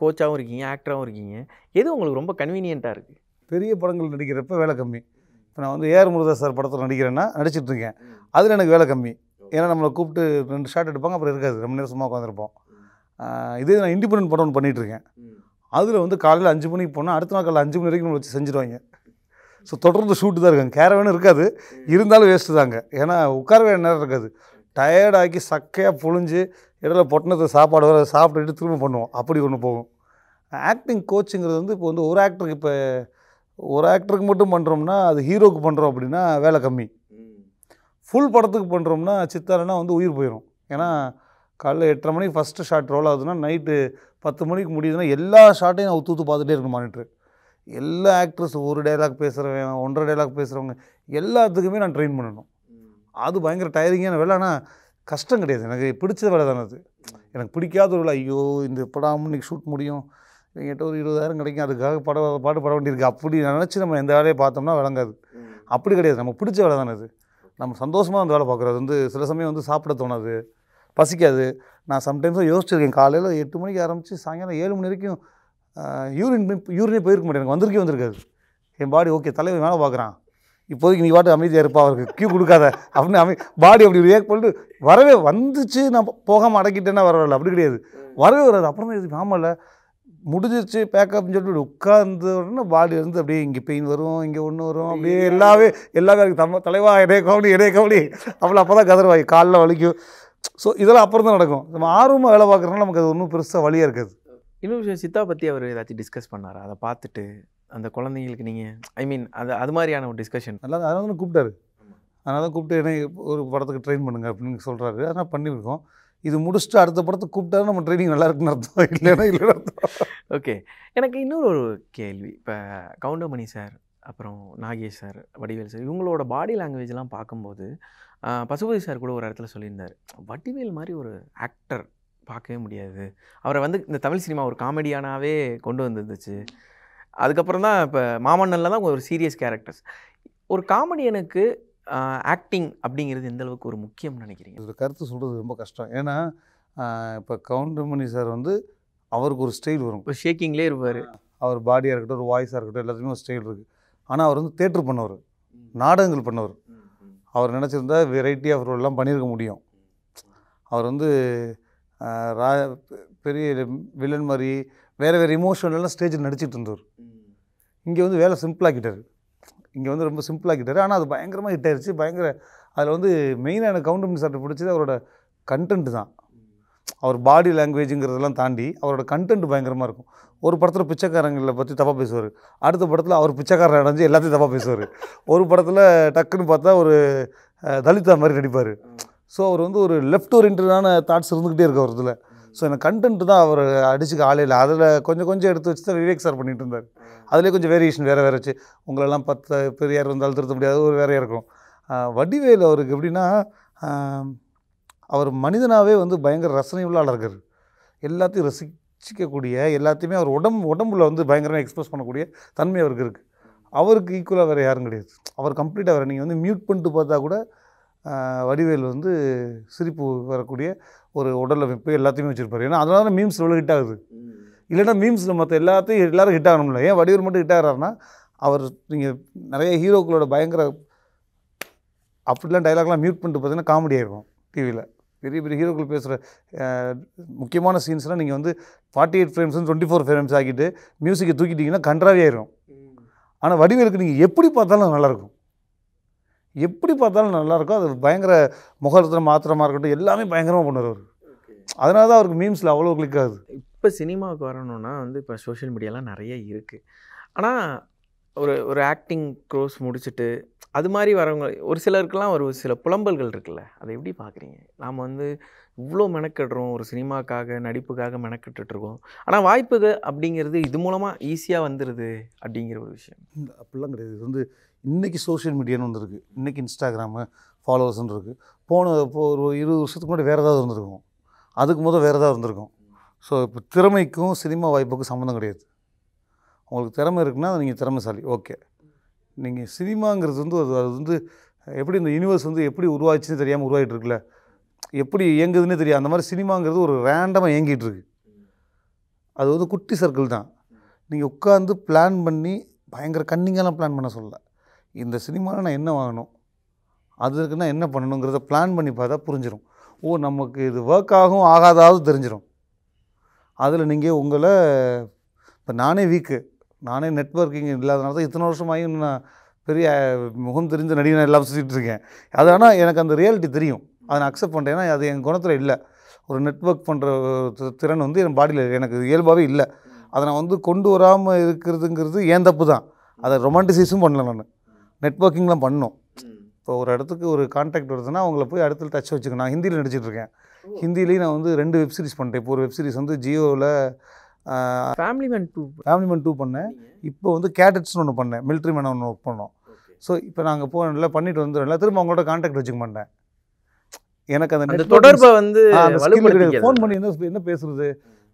கோச்சாகவும் இருக்கீங்க, ஆக்டராகவும் இருக்கீங்க, எது உங்களுக்கு ரொம்ப கன்வீனியண்ட்டாக இருக்குது? பெரிய படங்கள் நடிக்கிறப்ப வேலை கம்மி. இப்போ நான் வந்து ஏஆர் முருகதாஸ் சார் படத்தில் நடிக்கிறேன்னா நடிச்சிட்ருக்கேன், அதில் எனக்கு வேலை கம்மி. ஏன்னா நம்மளை கூப்பிட்டு 2 ஷாட் எடுப்பாங்க, அப்புறம் இருக்காது, ரொம்ப நேரம் சும்மா உட்காந்துருப்போம். இதே நான் இண்டிபெண்டன்ட் படம் ஒன்று பண்ணிகிட்ருக்கேன், அதில் வந்து காலையில் 5 மணிக்கு போனால் அடுத்த நாள் காலையில் 5 மணி வரைக்கும் நம்ம வச்சு செஞ்சுருவாங்க. ஸோ தொடர்ந்து ஷூட்டு தான் இருக்காங்க, கேரவேனும் இருக்காது, இருந்தாலும் வேஸ்ட்டு தாங்க. ஏன்னா உட்காரவே நேரம் இருக்காது, டயர்டாக்கி சக்கையாக புழிஞ்சு இடையில பொட்டினத்தை சாப்பாடு வர சாப்பிட்டுட்டு திரும்ப பண்ணுவோம், அப்படி ஒன்று போகும். ஆக்டிங் கோச்சுங்கிறது வந்து இப்போ வந்து ஒரு ஆக்டருக்கு மட்டும் பண்ணுறோம்னா, அது ஹீரோக்கு பண்ணுறோம் அப்படின்னா வேலை கம்மி. ஃபுல் படத்துக்கு பண்ணுறோம்னா சித்தாரனா வந்து உயிர் போயிடும். ஏன்னா காலைல 8:30 மணிக்கு ஃபஸ்ட்டு ஷாட் ரோல் ஆகுதுன்னா நைட்டு 10 மணிக்கு முடியுதுன்னா எல்லா ஷாட்டையும் நான் தூத்து பார்த்துட்டே இருக்கணும் மானிட்ரு. எல்லா ஆக்ட்ரஸ் ஒரு டைலாக் பேசுகிறவன், 1.5 டைலாக் பேசுகிறவங்க எல்லாத்துக்குமே நான் ட்ரெயின் பண்ணணும். அது பயங்கர டயரிங்கான வேலை. ஆனால் கஷ்டம் கிடையாது, எனக்கு பிடிச்ச வேலை தானே அது. எனக்கு பிடிக்காத ஒரு வேலை, ஐயோ இந்த படம் இன்றைக்கி ஷூட் முடியும், என்கிட்ட ஒரு 20,000 கிடைக்கும், அதுக்காக பாட்டு பட வேண்டியிருக்கு, அப்படி நினச்சி நம்ம எந்த வேலையை பார்த்தோம்னா விளங்காது. அப்படி கிடையாது, நமக்கு பிடிச்ச வேலை தானே அது. நம்ம சந்தோஷமாக அந்த வேலை பார்க்குறது வந்து சில சமயம் வந்து சாப்பிட தோணாது, பசிக்காது. நான் சம்டைம்ஸாக யோசிச்சிருக்கேன், காலையில் 8 மணிக்கு ஆரம்பித்து சாயங்காலம் 7 மணி வரைக்கும் யூரினே போயிருக்க மாட்டேன், எனக்கு வந்திருக்காது. என் பாடி ஓகே தலைவர் வேலை பார்க்குறான், இப்போதைக்கு நீ பாட்டு அமைதியாக இருப்பா, அவருக்கு கியூ கொடுக்காத அப்படின்னு பாடி அப்படி ரியாக்ட் பண்ணிட்டு வரவே வந்துச்சு. நான் போகாமல் அடக்கிட்டேன்னா வரவில்லை, அப்படி கிடையாது, வரவே வராது. அப்புறம் தான் இது ஆமாம்ல முடிஞ்சிருச்சு பேக்கப்னு சொல்லிட்டு உட்கார்ந்து உடனே பாடி இருந்து அப்படியே இங்கே பெயின் வரும், இங்கே ஒன்று வரும், அப்படியே எல்லாமே இருக்குது. தலைவா இடையே கவனி அவ்வளோ அப்போ தான் கதறுவாய், காலில் வலிக்கும். ஸோ இதெல்லாம் அப்புறம் தான் நடக்கும். நம்ம ஆர்வமாக வேலை பார்க்குறதுனால நமக்கு அது ஒன்றும் பெருசாக வழியாக இருக்காது. இன்னொரு விஷயம், சித்தா பற்றி அவர் ஏதாச்சும் டிஸ்கஸ் பண்ணாரா? அதை பார்த்துட்டு அந்த குழந்தைங்களுக்கு நீங்கள் அது மாதிரியான ஒரு டிஸ்கஷன் நல்லா அதனால தான் கூப்பிட்டாரு. அதனால தான் கூப்பிட்டு என்ன ஒரு படத்துக்கு ட்ரெயின் பண்ணுங்க அப்படின்னு சொல்கிறாரு. அதனால் பண்ணியிருக்கோம். இது முடிச்சுட்டு அடுத்த படத்துக்கு கூப்பிட்டாரு, நம்ம ட்ரைனிங் நல்லா இருக்குன்னு அர்த்தம், இல்லைன்னா அர்த்தம். ஓகே, எனக்கு இன்னொரு ஒரு கேள்வி. இப்போ கவுண்டமணி சார், அப்புறம் நாகேஷ் சார், வடிவேல் சார், இவங்களோட பாடி லாங்குவேஜ்லாம் பார்க்கும்போது பசுபதி சார் கூட ஒரு இடத்துல சொல்லியிருந்தார், வடிவேல் மாதிரி ஒரு ஆக்டர் பார்க்கவே முடியாது. அவரை வந்து இந்த தமிழ் சினிமா ஒரு காமெடியானாவே கொண்டு வந்துருந்துச்சு. அதுக்கப்புறம் தான் இப்போ மாமன்னனில் தான் ஒரு சீரியஸ் கேரக்டர்ஸ். ஒரு காமெடியனுக்கு ஆக்டிங் அப்படிங்கிறது எந்த அளவுக்கு ஒரு முக்கியம்னு நினைக்கிறீங்க? இது கருத்து சொல்கிறது ரொம்ப கஷ்டம். ஏன்னா இப்போ கவுண்டமணி சார் வந்து அவருக்கு ஒரு ஸ்டைல் வரும். இப்போ ஷேக்கிங்லேயே இருப்பார். அவர் பாடியாக இருக்கட்டும், ஒரு வாய்ஸாக இருக்கட்டும், எல்லாத்துலேயுமே ஒரு ஸ்டைல் இருக்குது. ஆனால் அவர் வந்து தேட்டர் பண்ணவர், நாடகங்கள் பண்ணவர். அவர் நினச்சிருந்தா வெரைட்டி ஆஃப் ரோல்லாம் பண்ணியிருக்க முடியும். அவர் வந்து பெரிய வில்லன் மாதிரி வேறு வேறு இமோஷனெல்லாம் ஸ்டேஜில் நடிச்சிட்டு இருந்தவர். இங்கே வந்து வேலை சிம்பிளாகிட்டார். இங்கே வந்து ரொம்ப சிம்பிளாகிட்டார். ஆனால் அது பயங்கரமாக ஹிட் ஆயிடுச்சு. அதில் வந்து மெயினாக எனக்கு கவுண்டமணி சார்ட்ட பிடிச்சது அவரோட கண்டென்ட் தான். அவர் பாடி லாங்குவேஜுங்கிறதெல்லாம் தாண்டி அவரோட கண்டென்ட் பயங்கரமாக இருக்கும். ஒரு படத்தில் பிச்சைக்காரங்களை பற்றி தப்பாக பேசுவார், அடுத்த படத்தில் அவர் பிச்சைக்காரன் அடைஞ்சு எல்லாத்தையும் தப்பாக பேசுவார். ஒரு படத்தில் டக்குன்னு பார்த்தா ஒரு தலிதா மாதிரி நடிப்பார். ஸோ அவர் வந்து ஒரு லெஃப்ட் ஓரியன்டான தாட்ஸ் இருந்துக்கிட்டே இருக்கு அவரதில். ஸோ எனக்கு கண்டென்ட் தான் அவர் அடிச்சுக்க ஆளே இல்லை. அதில் கொஞ்சம் எடுத்து வச்சு தான் விவேக் சார் பண்ணிகிட்டு இருந்தார். அதிலே கொஞ்சம் வேரியேஷன் வேறு வச்சு உங்களெல்லாம் 10 பெரியார் வந்தாலும் திருத்த முடியாது, ஒரு வேறையாக இருக்கும். வடிவேல் அவருக்கு எப்படின்னா அவர் மனிதனாகவே வந்து பயங்கர ரசனை உள்ள ஆளாக இருக்கார். எல்லாத்தையும் ரசிக்கக்கூடிய, எல்லாத்தையுமே அவர் உடம்புல வந்து பயங்கரமாக எக்ஸ்பிரஸ் பண்ணக்கூடிய தன்மை அவருக்கு இருக்குது. அவருக்கு ஈக்குவலாக வேறு யாரும் கிடையாது. அவர் கம்ப்ளீட்டாக வேறு. நீங்கள் வந்து மியூட் பண்ணிட்டு பார்த்தா கூட வடிவேல் வந்து சிரிப்பு வரக்கூடிய ஒரு உடல் அமைப்பு எல்லாத்தையுமே வச்சுருப்பார். ஏன்னா அதனால தான் மீம்ஸ் இவ்வளோ ஹிட் ஆகுது. இல்லைன்னா மீம்ஸில் மற்ற எல்லோரும் ஹிட் ஆகணும்ல. ஏன் வடிவேல் மட்டும் ஹிட் ஆகிறாருன்னா அவர் நீங்கள் நிறைய ஹீரோக்களோட பயங்கர அப்படிலாம் டைலாக்லாம் மியூட் பண்ணிட்டு பார்த்தீங்கன்னா காமெடி ஆகிருக்கும். டிவியில் பெரிய பெரிய ஹீரோக்கள் பேசுகிற முக்கியமான சீன்ஸ்லாம் நீங்கள் வந்து 48 ஃப்ரேம்ஸ் 24 ஃப்ரேம்ஸ் ஆக்கிட்டு மியூசிக்கை தூக்கிட்டிங்கன்னா கன்றாவே ஆயிரும். ஆனால் வடிவேலுக்கு நீங்கள் எப்படி பார்த்தாலும் நல்லாயிருக்கும். எப்படி பார்த்தாலும் நல்லாயிருக்கும். அது பயங்கர முகத்தில் மாத்திரமாக இருக்கட்டும், எல்லாமே பயங்கரமாக பண்ணுவார். அதனால தான் அவருக்கு மீம்ஸில் அவ்வளோ கிளிக் ஆகுது. இப்போ சினிமாவுக்கு வரணுன்னா வந்து இப்போ சோஷியல் மீடியாலாம் நிறைய இருக்குது. ஆனால் ஒரு ஆக்டிங் கோர்ஸ் முடிச்சுட்டு அது மாதிரி வரவங்க ஒரு சிலருக்கெல்லாம் ஒரு சில புலம்பல்கள் இருக்குல்ல, அதை எப்படி பார்க்குறீங்க? நாம் வந்து இவ்வளோ மெனக்கெடுறோம், ஒரு சினிமாக்காக நடிப்புக்காக மெனக்கெட்டுருக்கோம், ஆனால் வாய்ப்புகள் அப்படிங்கிறது இது மூலமாக ஈஸியாக வந்துடுது அப்படிங்கிற ஒரு விஷயம். அப்படிலாம் கிடையாது. இது வந்து இன்றைக்கி சோஷியல் மீடியான்னு வந்துருக்கு. இன்றைக்கி இன்ஸ்டாகிராமு ஃபாலோவர்ஸ்ன்னு இருக்குது. இப்போ ஒரு 20 வருஷத்துக்கு முன்னாடி வேறு ஏதாவது இருந்திருக்கும், அதுக்கு முதல் வேறு ஏதாவது இருந்திருக்கும். ஸோ இப்போ திறமைக்கும் சினிமா வாய்ப்புக்கும் சம்மந்தம் கிடையாது. உங்களுக்கு திறமை இருக்குன்னா நீங்கள் திறமைசாலி, ஓகே. நீங்கள் சினிமாங்கிறது வந்து அது வந்து எப்படி இந்த யூனிவர்ஸ் வந்து எப்படி உருவாச்சுன்னு தெரியாமல் உருவாகிட்டு இருக்குல்ல, எப்படி இயங்குதுன்னே தெரியாது. அந்த மாதிரி சினிமாங்கிறது ஒரு ரேண்டமாக இயங்கிட்டு இருக்கு. அது வந்து குட்டி சர்க்கிள் தான். நீங்கள் உட்காந்து பிளான் பண்ணி பயங்கர கன்னிங்கெல்லாம் பிளான் பண்ண சொல்லல. இந்த சினிமாவில் நான் என்ன வாங்கணும், அதுக்கு நான் என்ன பண்ணணுங்கிறத பிளான் பண்ணி பார்த்தா புரிஞ்சிடும். நமக்கு இது ஒர்க் ஆகும் ஆகாதாவது தெரிஞ்சிடும். அதில் நீங்கள் உங்களை இப்போ நானே வீக்கு, நானே நெட்வொர்க்கிங் இல்லாதனால தான் இத்தனை வருஷமாகி நான் பெரிய முகம் தெரிஞ்ச நடிகை எல்லாம் சுற்றிட்டு இருக்கேன். அது ஆனால் எனக்கு அந்த ரியாலிட்டி தெரியும், அதை நான் அக்செப்ட் பண்ணுறேன். ஏன்னா அது என் குணத்தில் இல்லை. ஒரு நெட்வொர்க் பண்ணுற திறன் வந்து என் பாடியில் எனக்கு இயல்பாகவே இல்லை. அதை நான் வந்து கொண்டு வராமல் இருக்கிறதுங்கிறது ஏன் தப்பு தான். அதை ரொமான்டிசைஸும் பண்ணல. நான் நெட்வொர்க்கிங்லாம் பண்ணணும். இப்போ ஒரு இடத்துக்கு ஒரு கான்டாக்ட் வருதுன்னா அவங்கள போய் இடத்துல டச் வச்சுக்கணும். நான் ஹிந்தியில் நடிச்சிட்ருக்கேன். ஹிந்திலேயும் நான் வந்து 2 வெப் சீரிஸ் பண்ணிட்டேன். இப்போ ஒரு வெப் சீரிஸ் வந்து ஜியோவில் ஃபேமிலி மேன் 2 பண்ணேன். இப்போ வந்து கேடட்ஸ்னு ஒன்று பண்ணேன், மிலிட்ரி மேன் ஒன்று ஒர்க் பண்ணோம். ஸோ இப்போ நாங்கள் போனல பண்ணிட்டு வந்துடும்ல, திரும்ப அவங்களோட கான்டாக்ட் வச்சுக்க மாட்டேன். எனக்கு அந்த தொடர்பை வந்து ஃபோன் பண்ணி என்ன பேசுறது,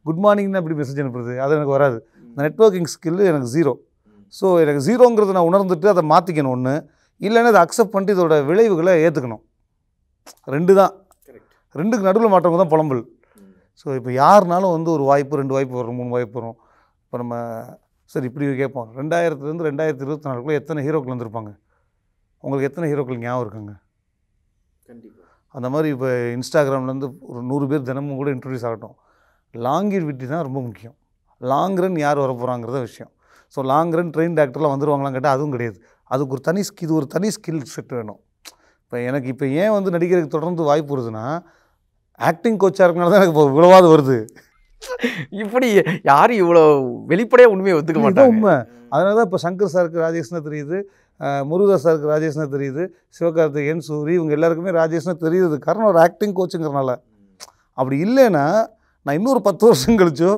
குட் மார்னிங்னு அப்படி மெசேஜ் அனுப்புறது, அது எனக்கு வராது. இந்த நெட்வொர்க்கிங் ஸ்கில்லு எனக்கு 0. ஸோ எனக்கு 0ங்கிறத நான் உணர்ந்துட்டு அதை மாற்றிக்கணும் ஒன்று, இல்லைன்னா அதை அக்செப்ட் பண்ணிட்டு இதோட விளைவுகளை ஏற்றுக்கணும். 2 தான். 2க்கு நடுவில் மாற்றவங்க தான் புலம்பல். ஸோ இப்போ யாருனாலும் வந்து ஒரு வாய்ப்பு 2 வாய்ப்பு வரும், 3 வாய்ப்பு வரும். இப்போ நம்ம சரி இப்படி கேட்போம், 2000லேருந்து 2024 எத்தனை ஹீரோக்கள் வந்திருப்பாங்க, உங்களுக்கு எத்தனை ஹீரோக்கள் ஞாபகம் இருக்காங்க? கண்டிப்பாக. அந்த மாதிரி இப்போ இன்ஸ்டாகிராம்லேருந்து ஒரு 100 பேர் தினமும் கூட இன்ட்ரடியூஸ் ஆகட்டும். லாங்கிவிட்டி தான் ரொம்ப முக்கியம். லாங் ரன் யார் வர போகிறாங்கிறத விஷயம். ஸோ லாங் ரன் ட்ரெயின்ட் ஆக்டர்லாம் வந்துடுவாங்களான்னு கேட்டால் அதுவும் கிடையாது. அதுக்கு ஒரு தனி ஸ்கில் செட் வேணும். இப்போ எனக்கு இப்போ ஏன் வந்து நடிக்கிறதுக்கு தொடர்ந்து வாய்ப்பு வருதுன்னா, ஆக்டிங் கோச்சாக இருக்கனால தான் எனக்கு இப்போ இவ்வளவாது வருது. இப்படி யாரும் இவ்வளோ வெளிப்படையாக உண்மையை ஒத்துக்க மாட்டாங்க. உண்மை. அதனால தான் இப்போ சங்கர் சாருக்கு ராஜேஷ்னா தெரியுது, முருகதாஸ் சாருக்கு ராஜேஷ்னா தெரியுது, சிவகார்த்திகேயன், சூரி, இவங்க எல்லாருக்குமே ராஜேஷ்னா தெரியுது. காரணம் ஒரு ஆக்டிங் கோச்சுங்கிறனால. அப்படி இல்லைன்னா நான் இன்னொரு 10 வருஷம் கழிச்சோ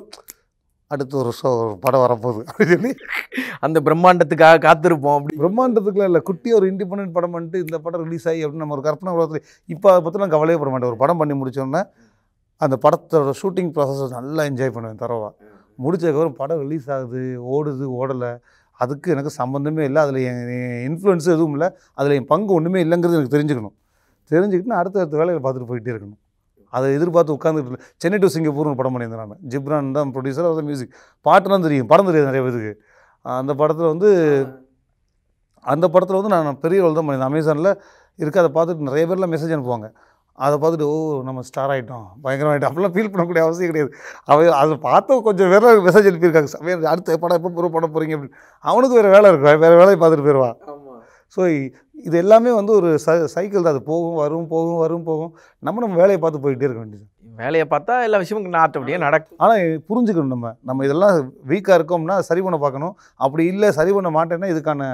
அடுத்து ஒரு வருஷம் ஒரு படம் வரப்போகுது அப்படின்னு சொல்லி அந்த பிரம்மாண்டத்துக்காக காத்திருப்போம் அப்படி. பிரம்மாண்டத்துக்குலாம் இல்லை, குட்டி ஒரு இண்டிபெண்டன்ட் படம் பண்ணிட்டு இந்த படம் ரிலீஸ் ஆகி அப்படின்னு நம்ம ஒரு கற்பனை உலகத்தில் இப்போ அதை பற்றிலாம் கவலையே பட மாட்டேன். ஒரு படம் பண்ணி முடிச்சோன்னே அந்த படத்தோட ஷூட்டிங் ப்ராசஸ் நல்லா என்ஜாய் பண்ணுவேன் தரவா. முடிச்சதுக்கப்புறம் படம் ரிலீஸ் ஆகுது, ஓடுது ஓடலை, அதுக்கு எனக்கு சம்மந்தமே இல்லை, அதில் என் இன்ஃப்ளூயன்ஸும் எதுவும் இல்லை, அதில் என் பங்கு ஒன்றுமே இல்லைங்கிறது எனக்கு தெரிஞ்சுக்கணும். தெரிஞ்சுக்கிட்டு நான் அடுத்த வேலையை பார்த்துட்டு போயிட்டே இருக்கணும். அதை எதிர்பார்த்து உட்காந்துட்டு சென்னை டு சிங்கப்பூர்னு ஒரு படம் பண்ணியிருந்தேன் நான். ஜிப்ரான் தான் ப்ரொடியூசர், அவர் தான் மியூசிக். பாட்டுலாம் தெரியும், படம் தெரியாது நிறைய பேருக்கு. அந்த படத்தில் வந்து நான் பெரிய ரோல் தான் பண்ணியிருந்தேன். அமேசானில் இருக்குது, அதை பார்த்துட்டு நிறைய பேர்லாம் மெசேஜ் அனுப்புவாங்க. அதை பார்த்துட்டு நம்ம ஸ்டார் ஆகிட்டோம், பயங்கரமாகிட்டோம் அப்படிலாம் ஃபீல் பண்ணக்கூடிய அவசியம் கிடையாது. அதை பார்த்து கொஞ்சம் வேறு மெசேஜ் அனுப்பியிருக்காங்க, அடுத்த படம் எப்போ படம் போகிறீங்க அப்படின்னு. அவனுக்கு வேறு வேலை இருக்கும், வேறு வேலையை பார்த்துட்டு போயிடுவான். ஸோ இது எல்லாமே வந்து ஒரு சைக்கிள் தான். அது போகும். நம்ம வேலையை பார்த்து போயிட்டே இருக்க வேண்டியது. வேலையை பார்த்தா எல்லா விஷயமும் நாட்டப்படியே நடக்கும். ஆனால் புரிஞ்சுக்கணும், நம்ம இதெல்லாம் வீக்காக இருக்கோம்னா சரி பண்ண பார்க்கணும். அப்படி இல்லை சரி பண்ண மாட்டேன்னா இதுக்கான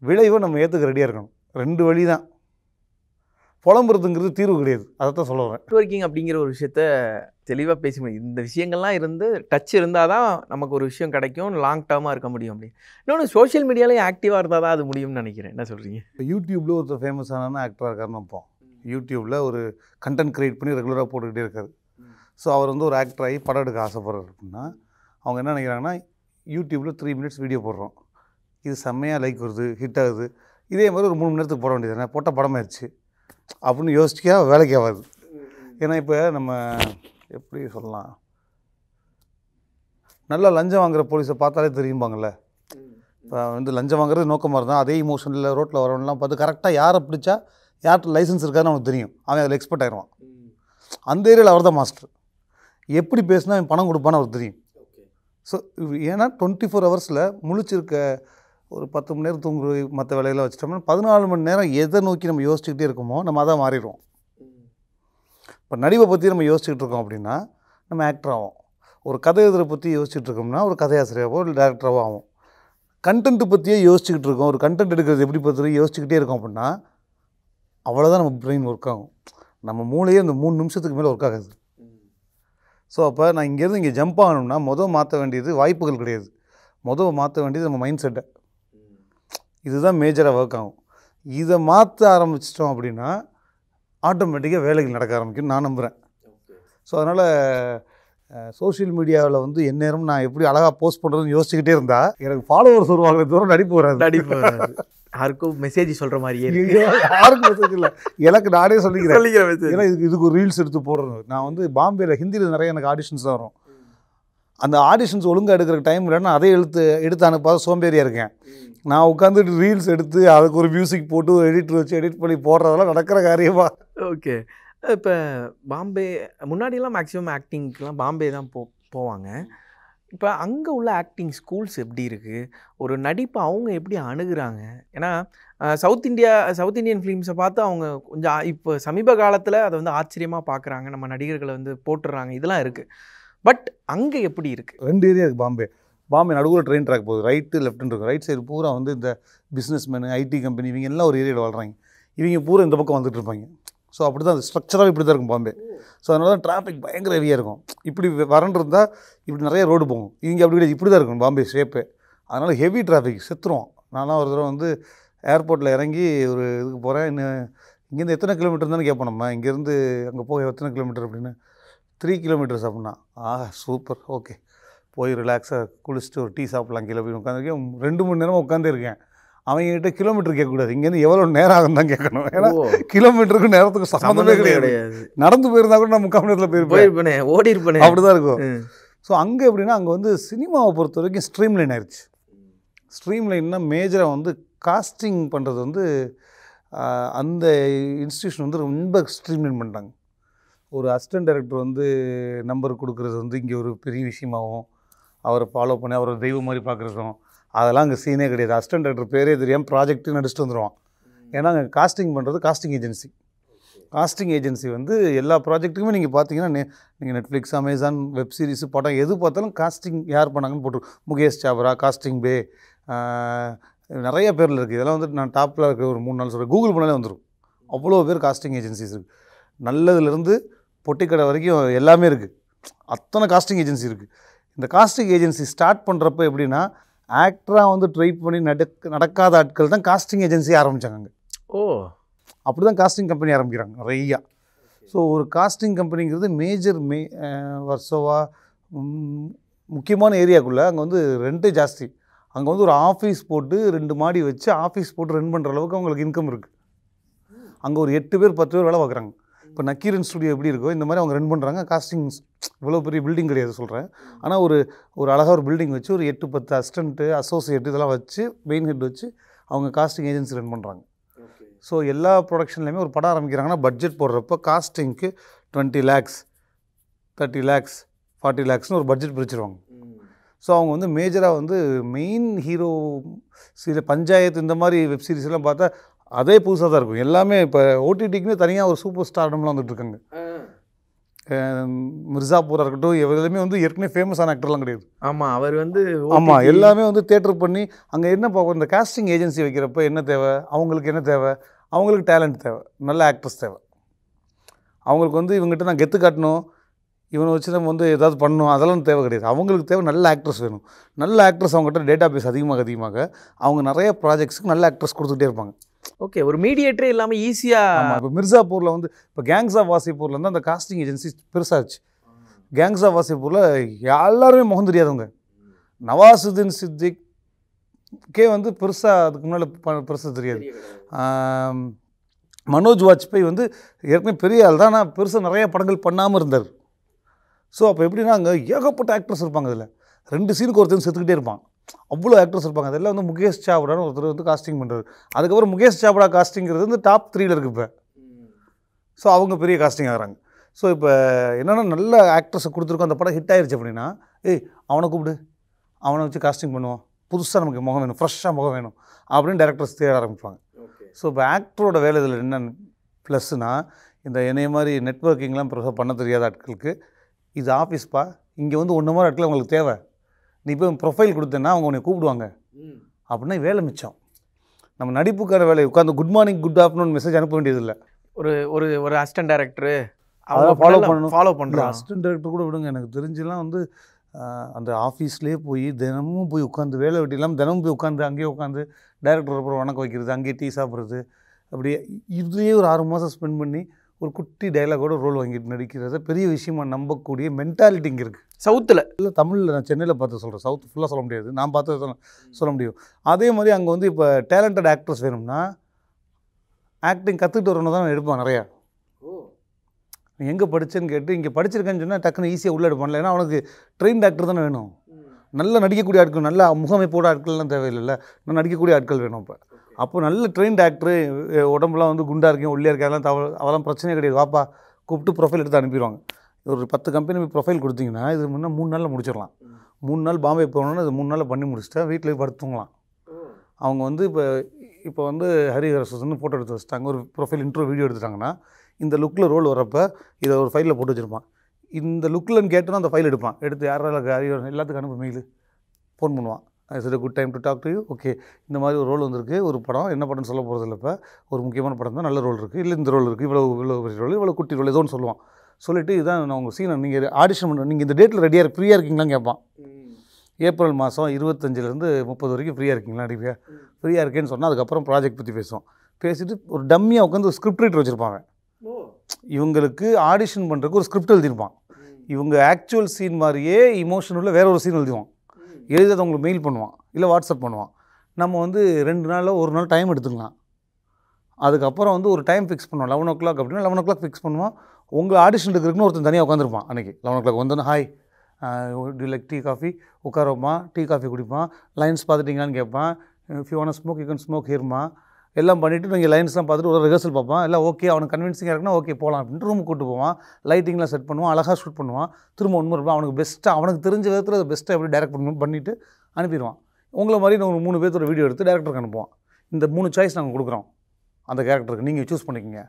விளைவை நம்ம ஏற்றுக்க ரெடியாக இருக்கணும். 2 வழி தான். புலம்புறதுங்கிறது தீர்வு கிடையாது, அதை தான் சொல்ல வரேன். நெட்வொர்க்கிங் அப்படிங்கிற ஒரு விஷயத்த தெளிவாக பேசி இந்த விஷயங்கள்லாம் இருந்து டச் இருந்தால் தான் நமக்கு ஒரு விஷயம் கிடைக்கும், லாங் டேர்மாக இருக்க முடியும் அப்படின்னு. இன்னொன்று சோஷியல் மீடியாலையும் ஆக்டிவாக இருந்தால் தான் அது முடியும்னு நினைக்கிறேன். என்ன சொல்கிறீங்க? இப்போ யூடியூப்பில் ஒருத்தர் ஃபேமஸான ஆக்டராக இருக்காருன்னு வைப்போம். யூடியூப்பில் ஒரு கண்டென்ட் க்ரியேட் பண்ணி ரெகுலராக போட்டுக்கிட்டே இருக்காரு. ஸோ அவர் வந்து ஒரு ஆக்டர் ஆகி படம் எடுக்க ஆசைப்படுறாரு அப்படின்னா அவங்க என்ன நினைக்கிறாங்கன்னா, யூடியூப்பில் 3 மினிட்ஸ் வீடியோ போடுறோம், இது செம்மையாக லைக் வருது, ஹிட் ஆகுது, இதே மாதிரி ஒரு 3 மணி நேரத்துக்கு போட வேண்டியது தானே, போட்ட படமாயிடுச்சு அப்படின்னு யோசிச்சா வேலைக்கு ஆகாது. ஏன்னா இப்போ நம்ம எப்படி சொல்லலாம், நல்லா லஞ்சம் வாங்குகிற போலீஸை பார்த்தாலே தெரியும்பாங்கள்ல. இப்போ வந்து லஞ்சம் வாங்குறது நோக்கமாக இருந்தால் அதே இமோஷனில் ரோட்டில் வரவன்லாம் பார்த்து கரெக்டாக யாரை பிடிச்சா யார்கிட்ட லைசன்ஸ் இருக்காதுன்னு அவனுக்கு தெரியும், அவன் அதில் எக்ஸ்பர்ட் ஆயிடுவான். அந்த ஏரியாவில் அவர் தான் மாஸ்டர். எப்படி பேசினா அவன் பணம் கொடுப்பான்னு அவருக்கு தெரியும். ஸோ ஏன்னா 24 ஹவர்ஸில் முழிச்சிருக்க ஒரு 10 மணி நேரம் தூங்குற மற்ற வேலையெல்லாம் வச்சுட்டோம்னா 14 மணி நேரம் எதை நோக்கி நம்ம யோசிச்சுக்கிட்டே இருக்கோமோ நம்ம அதான் மாறிடுவோம். இப்போ நடிப்பை பற்றி நம்ம யோசிச்சுக்கிட்டு இருக்கோம் அப்படின்னா நம்ம ஆக்டர் ஆகும். ஒரு கதை எழுதுகிற பற்றி யோசிச்சுட்டு இருக்கோம்னா ஒரு கதையாசிரியராகவோ இல்லை டேரக்டராகவோ ஆகும். கண்டென்ட்டு பற்றியே யோசிச்சுக்கிட்டு இருக்கோம், ஒரு கண்டென்ட் எடுக்கிறது எப்படி பற்றி யோசிச்சுக்கிட்டே இருக்கோம் அப்படின்னா அவ்வளோதான் நம்ம பிரெயின் ஒர்க் ஆகும். நம்ம மூளையே அந்த 3 நிமிஷத்துக்கு மேலே ஒர்க் ஆகாது. ஸோ அப்போ நான் இங்கேருந்து இங்கே ஜம்ப் ஆகணும்னா மாற்ற வேண்டியது வாய்ப்புகள் கிடையாது, மாற்ற வேண்டியது நம்ம மைண்ட் செட்டை. இதுதான் மேஜராக ஒர்க் ஆகும். இதை மாற்ற ஆரம்பிச்சிட்டோம் அப்படின்னா ஆட்டோமேட்டிக்காக வேலைகள் நடக்க ஆரம்பிக்கும்னு நான் நம்புகிறேன். ஸோ அதனால் சோஷியல் மீடியாவில் வந்து எந்நேரம் நான் எப்படி அழகாக போஸ்ட் பண்ணுறதுன்னு யோசிச்சுக்கிட்டே இருந்தால் எனக்கு ஃபாலோவர்ஸ் வருவாங்களே தவிர நடிப்பு வராது. யாருக்கும் மெசேஜ் சொல்கிற மாதிரியே யாருக்கும் மெசேஜ் இல்லை, எனக்கு நானே சொல்லிக்கிறேன். ஏன்னா இதுக்கு ஒரு ரீல்ஸ் எடுத்து போடுறது. நான் வந்து பாம்பேயில் ஹிந்தியில் நிறைய எனக்கு ஆடிஷன்ஸ் தான் வரும். அந்த ஆடிஷன்ஸ் ஒழுங்காக எடுக்கிற டைம் இல்லைன்னா அதே எடுத்து அனுப்பாத சோம்பேறியாக இருக்கேன். நான் உட்காந்துட்டு ரீல்ஸ் எடுத்து அதுக்கு ஒரு மியூசிக் போட்டு ஒரு எடிட்டர் வச்சு எடிட் பண்ணி போடுறதெல்லாம் நடக்கிற காரியமா? ஓகே. இப்போ பாம்பே முன்னாடியெல்லாம் மேக்ஸிமம் ஆக்டிங்க்கெலாம் பாம்பே தான் போவாங்க. இப்போ அங்கே உள்ள ஆக்டிங் ஸ்கூல்ஸ் எப்படி இருக்குது, ஒரு நடிப்பை அவங்க எப்படி அணுகுறாங்க? ஏன்னா சவுத் இந்தியன் ஃபிலிம்ஸை பார்த்து அவங்க கொஞ்சம் இப்போ சமீப காலத்தில் அதை வந்து ஆச்சரியமாக பார்க்குறாங்க, நம்ம நடிகர்களை வந்து போட்டுடுறாங்க, இதெல்லாம் இருக்குது. பட் அங்கே எப்படி இருக்குது? 2 ஏரியா இருக்குது. பாம்பே நடுவில் ட்ரெயின் ட்ராக் போகுது, ரைட்டு லெஃப்ட்டுன்னு இருக்கும். ரைட் சைடு பூரா வந்து இந்த பிஸ்னஸ்மேனு ஐடி கம்பெனி இவங்க எல்லாம் ஒரு ஏரியாவில் வாழ்கிறாங்க. இவங்க பூரா இந்த பக்கம் வந்துட்டு இருப்பாங்க. ஸோ அப்படி தான் அது ஸ்ட்ரக்சராக இப்படி தான் இருக்கும் பாம்பே. ஸோ அதனால தான் டிராஃபிக் பயங்கர ஹெவியாக இருக்கும். இப்படி வரண்டிருந்தால் இப்படி நிறைய ரோடு போகும். இங்கே அப்படி கிடையாது, இப்படி தான் இருக்கும் பாம்பே ஷேப்பு. அதனால் ஹெவி டிராஃபிக் செத்துருவோம். நான்லாம் ஒரு தடவை வந்து ஏர்போர்ட்டில் இறங்கி ஒரு இதுக்கு போகிறேன், இங்கேருந்து எத்தனை கிலோமீட்டர் தானே கேட்போம் நம்ம, இங்கேருந்து அங்கே போக எத்தனை கிலோமீட்டர் அப்படின்னு, 3 கிலோமீட்டர்ஸ் அப்படின்னா சூப்பர் ஓகே போய் ரிலாக்ஸாக குளிச்சுட்டு ஒரு டீ சாப்பிட்லாம் கீழே போய் உட்காந்துருக்கேன். 2 மணி நேரமாக உட்காந்துருக்கேன். அவங்ககிட்ட கிலோமீட்டர் கேட்கக்கூடாது, இங்கேருந்து எவ்வளோ நேரம் ஆகும் தான் கேட்கணும். ஏன்னா கிலோமீட்டருக்கு நேரத்துக்கு சம்மந்தமே கிடையாது. நடந்து போயிருந்தா கூட நான் 3/4 நேரத்தில் போயிருப்பேன், ஓடி இருப்பேன், அப்படி தான் இருக்கும். ஸோ அங்கே எப்படின்னா அங்கே வந்து சினிமாவை பொறுத்த வரைக்கும் ஸ்ட்ரீம்லைன் ஆயிடுச்சு. ஸ்ட்ரீம்லைன்னா மேஜராக வந்து காஸ்டிங் பண்ணுறது வந்து அந்த இன்ஸ்டியூஷன் வந்து ரொம்ப ஸ்ட்ரீம்லைன் பண்ணிட்டாங்க. ஒரு அசிஸ்டன்ட் டைரக்டர் வந்து நம்பர் கொடுக்குறது வந்து இங்கே ஒரு பெரிய விஷயமாகவும் அவரை ஃபாலோ பண்ணி அவரை தெய்வம் மாதிரி பார்க்குறதும் அதெல்லாம் அங்கே சீனே கிடையாது. அசிஸ்டன்ட் டைரக்டர் பேரே தெரியாமல் ப்ராஜெக்ட்டு நடிச்சுட்டு வந்துடுவான். ஏன்னா அங்கே காஸ்டிங் பண்ணுறது காஸ்டிங் ஏஜென்சி வந்து எல்லா ப்ராஜெக்ட்டுக்குமே நீங்கள் பார்த்தீங்கன்னா நீங்கள் நெட்ஃப்ளிக்ஸ், அமேசான், வெப் சீரிஸு, படம் எது பார்த்தாலும் காஸ்டிங் யார் பண்ணாங்கன்னு போட்டு முகேஷ் சாப்ரா, காஸ்டிங் பே, நிறைய பேரில் இருக்குது. இதெல்லாம் வந்து நான் டாப்பில் இருக்க ஒரு 3-4 சொல்கிறேன், கூகுள் பண்ணாலே வந்துடும். அவ்வளோ பேர் காஸ்டிங் ஏஜென்சிஸ் இருக்குது. நல்லதுலேருந்து பொட்டிக்கடை வரைக்கும் எல்லாமே இருக்குது. அத்தனை காஸ்டிங் ஏஜென்சி இருக்குது. இந்த காஸ்டிங் ஏஜென்சி ஸ்டார்ட் பண்ணுறப்ப எப்படின்னா ஆக்டராக வந்து ட்ரை பண்ணி நடக்காத ஆட்கள் தான் காஸ்டிங் ஏஜென்சி ஆரம்பித்தாங்க. ஓ, அப்படி தான் காஸ்டிங் கம்பெனி ஆரம்பிக்கிறாங்க நிறையா. ஸோ ஒரு காஸ்டிங் கம்பெனிங்கிறது மேஜர் வர்சோவா முக்கியமான ஏரியாக்குள்ளே அங்கே வந்து ரெண்ட்டே ஜாஸ்தி. அங்கே வந்து ஒரு ஆஃபீஸ் போட்டு 2 மாடி வச்சு ஆஃபீஸ் போட்டு ரன் பண்ணுற அளவுக்கு அவங்களுக்கு இன்கம் இருக்குது. அங்கே ஒரு 8 பேர் 10 பேர் வேலை பார்க்குறாங்க. இப்போ நக்கீரன் ஸ்டுடியோ எப்படி இருக்கோ இந்த மாதிரி அவங்க ரன் பண்ணுறாங்க. காஸ்டிங் இவ்வளோ பெரிய பில்டிங் கிடையாது சொல்கிறேன், ஆனால் ஒரு அழகாக ஒரு பில்டிங் வச்சு ஒரு 8-10 அசிஸ்டண்ட்டு அசோசியேட் இதெல்லாம் வச்சு மெயின் ஹெட் வச்சு அவங்க காஸ்டிங் ஏஜென்சி ரன் பண்ணுறாங்க. ஸோ எல்லா ப்ரொடக்ஷன்லையுமே ஒரு படம் ஆரம்பிக்கிறாங்கன்னா பட்ஜெட் போடுறப்ப காஸ்டிங்க்கு 20 lakhs 30 lakhs 40 lakhsனு ஒரு பட்ஜெட் பிரிச்சுருவாங்க. ஸோ அவங்க வந்து மேஜராக வந்து மெயின் ஹீரோ பஞ்சாயத்து இந்த மாதிரி வெப் சீரிஸ்லாம் பார்த்தா அதே புதுசாக தான் இருக்கும் எல்லாமே. இப்போ ஓடிடிக்குமே தனியாக ஒரு சூப்பர் ஸ்டார்டம்லாம் வந்துட்டுருக்காங்க. மிர்சாபூராக இருக்கட்டும், எல்லாமே வந்து ஏற்கனவே ஃபேமஸான ஆக்டர்லாம் கிடையாது. ஆமாம், அவர் வந்து ஆமாம், எல்லாமே வந்து தேட்டர் பண்ணி அங்கே என்ன பார்க்கும், இந்த காஸ்டிங் ஏஜென்சி வைக்கிறப்ப என்ன தேவை, அவங்களுக்கு என்ன தேவை, அவங்களுக்கு டேலண்ட் தேவை, நல்ல ஆக்ட்ரஸ் தேவை. அவங்களுக்கு வந்து இவங்ககிட்ட நான் கெத்து காட்டணும், இவனை வச்சு நம்ம வந்து ஏதாவது பண்ணணும், அதெல்லாம் தேவை கிடையாது. அவங்களுக்கு தேவை நல்ல ஆக்ட்ரஸ் வேணும். நல்ல ஆக்ட்ரஸ் அவங்ககிட்ட டேட்டா பேஸ் அதிகமாக அவங்க நிறைய ப்ராஜெக்ட்ஸுக்கு நல்ல ஆக்ட்ரஸ் கொடுத்துட்டே இருப்பாங்க. ஓகே, ஒரு மீடியேட்டரே இல்லாமல் ஈஸியாக. ஆமாம், இப்போ மிர்சாப்பூரில் வந்து இப்போ கேங்ஸ் ஆஃப் வாசிப்பூரில் வந்து அந்த காஸ்டிங் ஏஜென்சி பெருசாச்சு. கேங்ஸ் ஆஃப் வாசிப்பூரில் எல்லாருமே முகம் தெரியாதவங்க. நவாசுதீன் சித்திக்கே வந்து பெருசாக அதுக்கு முன்னால் பெருசாக தெரியாது. மனோஜ் வாஜ்பாய் வந்து ஏற்கனவே பெரிய ஆள் தான், ஆனால் பெருசாக நிறைய படங்கள் பண்ணாமல் இருந்தார். ஸோ அப்போ எப்படின்னா அங்கே ஏகப்பட்ட ஆக்ட்ரஸ் இருப்பாங்க. அதில் 2 சீனுக்கு ஒருத்தர் செத்துக்கிட்டே இருப்பான், அவ்வளோ ஆக்ட்ரஸ் இருப்பாங்க. அதெல்லாம் வந்து முகேஷ் சாவ்டான்னு ஒருத்தர் வந்து காஸ்டிங் பண்ணுறாரு. அதுக்கப்புறம் முகேஷ் சாவ்டா காஸ்டிங்கிறது வந்து டாப் 3ல் இருக்குது இப்போ. ஸோ அவங்க பெரிய காஸ்டிங் ஆகிறாங்க. ஸோ இப்போ என்னென்னா நல்ல ஆக்ட்ரஸை கொடுத்துருக்கோம், அந்த படம் ஹிட் ஆயிடுச்சு அப்படின்னா அவனை கூப்பிடு, அவனை வச்சு காஸ்டிங் பண்ணுவோம், புதுசாக நமக்கு முகம் வேணும், ஃப்ரெஷ்ஷாக முகம் வேணும் அப்படின்னு டேரக்டர்ஸ் தேட ஆரம்பிப்பாங்க. ஸோ இப்போ ஆக்டரோட வேலை இதில் என்ன ப்ளஸ்னால், இந்த என்னைய மாதிரி நெட்வொர்க்கிங்லாம் பெருசாக பண்ண தெரியாத ஆட்களுக்கு இது ஆஃபீஸ்ப்பா, இங்கே வந்து ஒன்று மாதிரி ஆட்கள் அவங்களுக்கு தேவை, நீ போய் ப்ரொஃபைல் கொடுத்தேன்னா அவங்க உன்னை கூப்பிடுவாங்க அப்படின்னா வேலை மிச்சம். நம்ம நடிப்புக்கான வேலை உட்காந்து good morning good afternoon message அனுப்ப வேண்டியதில்லை. ஒரு அசிஸ்டன்ட் டைரக்டரு அதை ஃபாலோ பண்ணுறேன். அசிஸ்டன்ட் டைரக்டர் கூட விடுங்க, எனக்கு தெரிஞ்சுலாம் வந்து அந்த ஆஃபீஸ்லேயே போய் தினமும் போய் உட்காந்து வேலை வெட்டி இல்லாமல் தினமும் போய் உட்காந்து அங்கேயே உட்காந்து டைரக்டர் அப்புறம் வணக்கம் வைக்கிறது, அங்கேயே டீ சாப்பிட்றது, அப்படியே இதுலேயே ஒரு 6 மாதம் ஸ்பெண்ட் பண்ணி ஒரு குட்டி டைலாகோட ரோல் வாங்கிட்டு நடிக்கிறத பெரிய விஷயமா நம்பக்கூடிய மென்டாலிட்டி இங்கே இருக்குது. சவுத்தில் இல்லை, தமிழில் நான் சென்னையில் பார்த்து சொல்கிறேன், சவுத் ஃபுல்லாக சொல்ல முடியாது, நான் பார்த்து சொல்ல முடியும். அதே மாதிரி அங்கே வந்து இப்போ டேலண்டட் ஆக்ட்ரஸ் வேணும்னா ஆக்டிங் கற்றுக்கிட்டு வரணும் தான் எடுப்பான் நிறையா. நீ எங்கே படித்தேன்னு கேட்டு இங்கே படிச்சிருக்கேன்னு சொன்னால் டக்குன்னு ஈஸியாக உள்ள எடுப்பான்ல, ஏன்னா அவனுக்கு ட்ரெயின்ட் ஆக்டர் தானே வேணும். நல்லா நடிக்கக்கூடிய ஆட்கள், நல்ல முகமைப்போட ஆட்கள்லாம் தேவையில்லைல்ல, நான் நடிக்கக்கூடிய ஆட்கள் வேணும். அப்போ நல்ல ட்ரெயின்ட் ஆக்டரு, உடம்புலாம் வந்து குண்டாக இருக்கேன் ஒல்லியாக இருக்கேன் அதெல்லாம் பிரச்சனையே கிடையாது, வாப்பா கூப்பிட்டு ப்ரொஃபைல் எடுத்து அனுப்பிடுவாங்க. ஒரு 10 கம்பெனி ப்ரொஃபைல் கொடுத்தீங்கன்னா இது முன்னே 3 நாளில் முடிச்சிடலாம். 3 நாள் பாம்பே போகணுன்னா அது 3 நாளில் பண்ணி முடிச்சுட்டா வீட்டில் படுத்துங்களாம். அவங்க வந்து இப்போ வந்து ஹரிஹரசுன்னு ஃபோட்டோ எடுத்து வச்சுட்டாங்க, ஒரு ப்ரொஃபைல் இன்ட்ரோ வீடியோ எடுத்துட்டாங்கன்னா இந்த லுக்கில் ரோல் வரப்போ இதை ஒரு ஃபைலில் போட்டு வச்சுருப்பான். இந்த லுக்கில்னு கேட்டோன்னா அந்த ஃபைல் எடுப்பான், எடுத்து யாராவது எல்லாத்துக்கும் அனுப்ப மெயில் ஃபோன் பண்ணுவான். Is good time to talk to you, okay இந்த மாதிரி ஒரு ரோல் வந்திருக்கு, ஒரு படம், என்ன படம்னு சொல்ல போகிறது இல்லை, இப்போ ஒரு முக்கியமான படம் தான், நல்ல ரோல் இருக்குது, இல்லை இந்த ரோல் இருக்குது, இவ்வளோ பெரிய ரோல், இவ்வளோ குட்டி ரோல், ஏதோ ஒன்று சொல்லுவான். சொல்லிவிட்டு இதான் நான் உங்கள் சீனை நீங்கள் ஆடிஷன் பண்ண, நீங்கள் இந்த டேட்டில் ரெடியாக ஃப்ரீயாக இருக்கீங்களான்னு கேட்பான். ஏப்ரல் மாதம் 25லேருந்து 30 வரைக்கும் ஃப்ரீயாக இருக்கீங்களா, நடிப்பையா ஃப்ரீயாக இருக்கேன்னு சொன்னால் அதுக்கப்புறம் ப்ராஜெக்ட் பற்றி பேசுவோம். பேசிவிட்டு ஒரு டம்மியாக உட்காந்து ஒரு ஸ்கிரிப்ட் ரைட்டர் வச்சுருப்பாங்க. இவங்களுக்கு ஆடிஷன் பண்ணுறதுக்கு ஒரு ஸ்கிரிப்ட் எழுதியிருப்பான். இவங்க ஆக்சுவல் சீன் மாதிரியே இமோஷன் உள்ள வேற ஒரு சீன் எழுதுவான், எழுதி அதை உங்களுக்கு மெயில் பண்ணுவான், இல்லை வாட்ஸ்அப் பண்ணுவான். நம்ம வந்து 2 நாளில் 1 நாள் டைம் எடுத்துக்கலாம். அதுக்கப்புறம் வந்து ஒரு டைம் ஃபிக்ஸ் பண்ணுவோம், 11 o'clock அப்படின்னா 11 o'clock ஃபிக்ஸ் பண்ணுவோம். உங்கள் ஆடிஷன் எடுக்கிறதுக்குன்னு ஒருத்தன் தனியாக உட்காந்துருப்பான். அன்றைக்கி 11 o'clock வந்தோன்னா hi to like tea coffee, உட்காரமா டீ காஃபி குடிப்பான், லைன்ஸ் பார்த்துட்டிங்களான்னு கேட்பான், if you want smoke you can smoke ஹியர்மா, எல்லாம் பண்ணிவிட்டு நீங்கள் லைன்ஸ்லாம் பார்த்துட்டு ஒரு ரிஹர்சல் பார்ப்பான், எல்லாம் ஓகே அவனுக்கு கன்வின்சிங்காக இருக்குன்னா ஓகே போகலாம் அப்படின்ட்டு ரூமுக்கு கூட்டு போவான், லைட்டிங்லாம் செட் பண்ணுவான், அழகாக ஷூட் பண்ணுவான், திரும்ப ஒன்று இருப்பான், அவனுக்கு பெஸ்ட்டாக அவனுக்கு தெரிஞ்ச விதத்தில் அதை பெஸ்ட்டாக எப்படி டேரக்ட் பண்ணிவிட்டு அனுப்பிடுவான். உங்களை மாதிரி நான் ஒரு 3 பேர்த்தோட வீடியோ எடுத்து டேரக்டருக்கு அனுப்புவான். இந்த 3 சாய்ஸ் நாங்கள் கொடுக்குறோம் அந்த கேரக்டருக்கு, நீங்கள் சூஸ் பண்ணிக்கோங்க.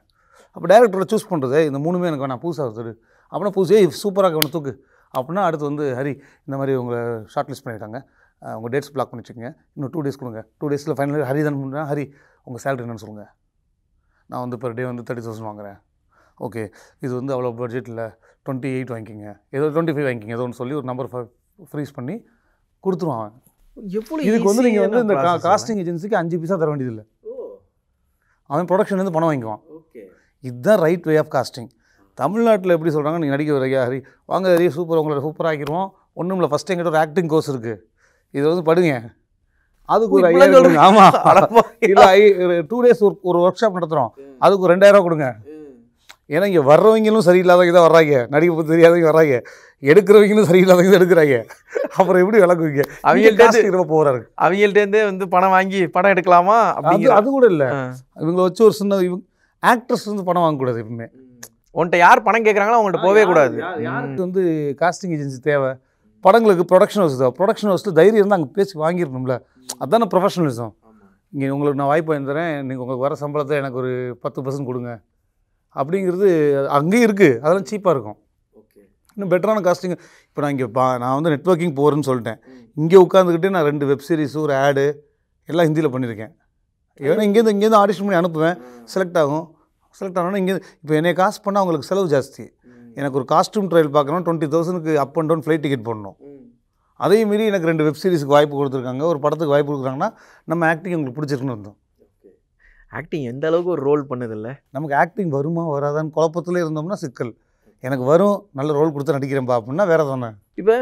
அப்போ டேரக்டரை சூஸ் பண்ணுறது இந்த 3மே எனக்கு வேணாம், புதுசாக இருக்குது அப்படின்னா புதுசாக சூப்பராக அவனை தூக்கு அப்படின்னா அடுத்து வந்து ஹரி இந்த மாதிரி உங்களை ஷார்ட் லிஸ்ட் பண்ணிட்டாங்க, உங்கள் டேட்ஸ் பிளாக் பண்ணி வச்சுக்கோங்க, இன்னும் 2 days கொடுங்க, 2 daysல ஃபைனல் ஹரி தான் பண்ணுறேன், ஹரி உங்கள் சேலரி என்னன்னு சொல்லுங்கள், நான் வந்து பர் டே வந்து 30,000 வாங்குகிறேன், ஓகே இது வந்து அவ்வளோ பட்ஜெட்டில் 28 வாங்கிக்கிங்க, ஏதோ 25 வாங்கிக்கிங்க, ஏதோ ஒன்று சொல்லி ஒரு நம்பர் ஃப்ரீஸ் பண்ணி கொடுத்துருவான் அவன். எவ்வளோ இதுக்கு வந்து நீங்கள் வந்து இந்த process காஸ்டிங் ஏஜென்சிக்கு 5 பைசா தர வேண்டியதில்லை. அவன் ப்ரொடக்ஷன்லேருந்து பணம் வாங்கிக்குவான். இதுதான் ரைட் வே ஆஃப் காஸ்டிங். தமிழ்நாட்டில் எப்படி சொல்கிறாங்க, நீங்கள் நடிக்க வரீங்க ஹரி, வாங்க ஹரி சூப்பர், உங்களை சூப்பராக ஆக்கிடுவோம், ஒன்றும் இல்லை, ஃபஸ்ட்டு எங்கிட்ட ஒரு ஆக்டிங் கோர்ஸ் இருக்குது, இது வந்து படுங்க, அதுக்கு ஒரு 5000 கொடுங்க. ஆமாம், இல்லை 2 days ஒரு ஒர்க் ஷாப் நடத்துகிறோம், அதுக்கு ஒரு 2000 கொடுங்க. ஏன்னா இங்கே வர்றவங்களும் சரியில்லாதவங்க தான் வர்றாங்க, நடிக்க தெரியாதவங்க வர்றாங்க, எடுக்கிறவங்களும் சரியில்லாதவங்க தான் எடுக்கிறாங்க. அப்புறம் எப்படி விளக்குவீங்க? அவங்கள்ட்ட போகிறாரு, அவங்கள்ட்டேருந்தே வந்து பணம் வாங்கி படம் எடுக்கலாமா அப்படிங்கிற அது கூட இல்லை. இவங்களை வச்சு ஒரு சின்ன ஆக்ட்ரஸ் வந்து பணம் வாங்கக்கூடாது எப்பவுமே. உன்ட்ட யார் பணம் கேட்குறாங்களோ அவங்கள்ட்ட போவே கூடாது. யாருக்கு வந்து காஸ்டிங் ஏஜென்சி தேவை? படங்களுக்கு ப்ரொடக்ஷன் ஹவுஸ் தேவை. ப்ரொடக்ஷன் ஹவுஸில் தைரியம் இருந்தால் அங்கே பேசி வாங்கிடணும்ல. அதுதானே ப்ரொஃபஷனலிசம். இங்கே உங்களுக்கு நான் வாய்ப்பு வாங்கி தரேன், நீங்கள் உங்களுக்கு வர சம்பளத்தை எனக்கு ஒரு 10% கொடுங்க அப்படிங்கிறது அங்கேயும் இருக்குது. அதெல்லாம் சீப்பாக இருக்கும். இன்னும் பெட்டரான காஸ்டிங். இப்போ நான் இங்கே நான் வந்து நெட்வொர்க்கிங் போகிறேன்னு சொல்லிட்டேன். இங்கே உட்காந்துக்கிட்டு நான் 2 வெப் சீரிஸ், ஒரு ஆடு எல்லாம் ஹிந்தியில் பண்ணியிருக்கேன். ஏன்னா இங்கேருந்து ஆடிஷன் பண்ணி அனுப்புவேன், செலக்ட் ஆகும். செலக்ட் ஆனோன்னா இங்கே இப்போ என்னை காசு பண்ணால் அவங்களுக்கு செலவு ஜாஸ்தி. எனக்கு ஒரு காஸ்ட்யூம் ட்ரையல் பார்க்கணும், 20,000க்கு up and down flight ticket போடணும். அதே மீறி எனக்கு 2 வெப் சீரிஸுக்கு வாய்ப்பு கொடுத்துருக்காங்க, ஒரு படத்துக்கு வாய்ப்பு கொடுக்குறாங்கன்னா நம்ம ஆக்டிங் உங்களுக்கு பிடிச்சிருக்குன்னு இருந்தோம். ஆக்டிங் எந்த அளவுக்கு ஒரு ரோல் பண்ணுதில்ல. நமக்கு ஆக்டிங் வருமா வராதான்னு குழப்பத்தில் இருந்தோம்னா சிக்கல். எனக்கு வரும், நல்ல ரோல் கொடுத்து நடிக்கிறேன்பா அப்படின்னா வேறு தானே. இப்போ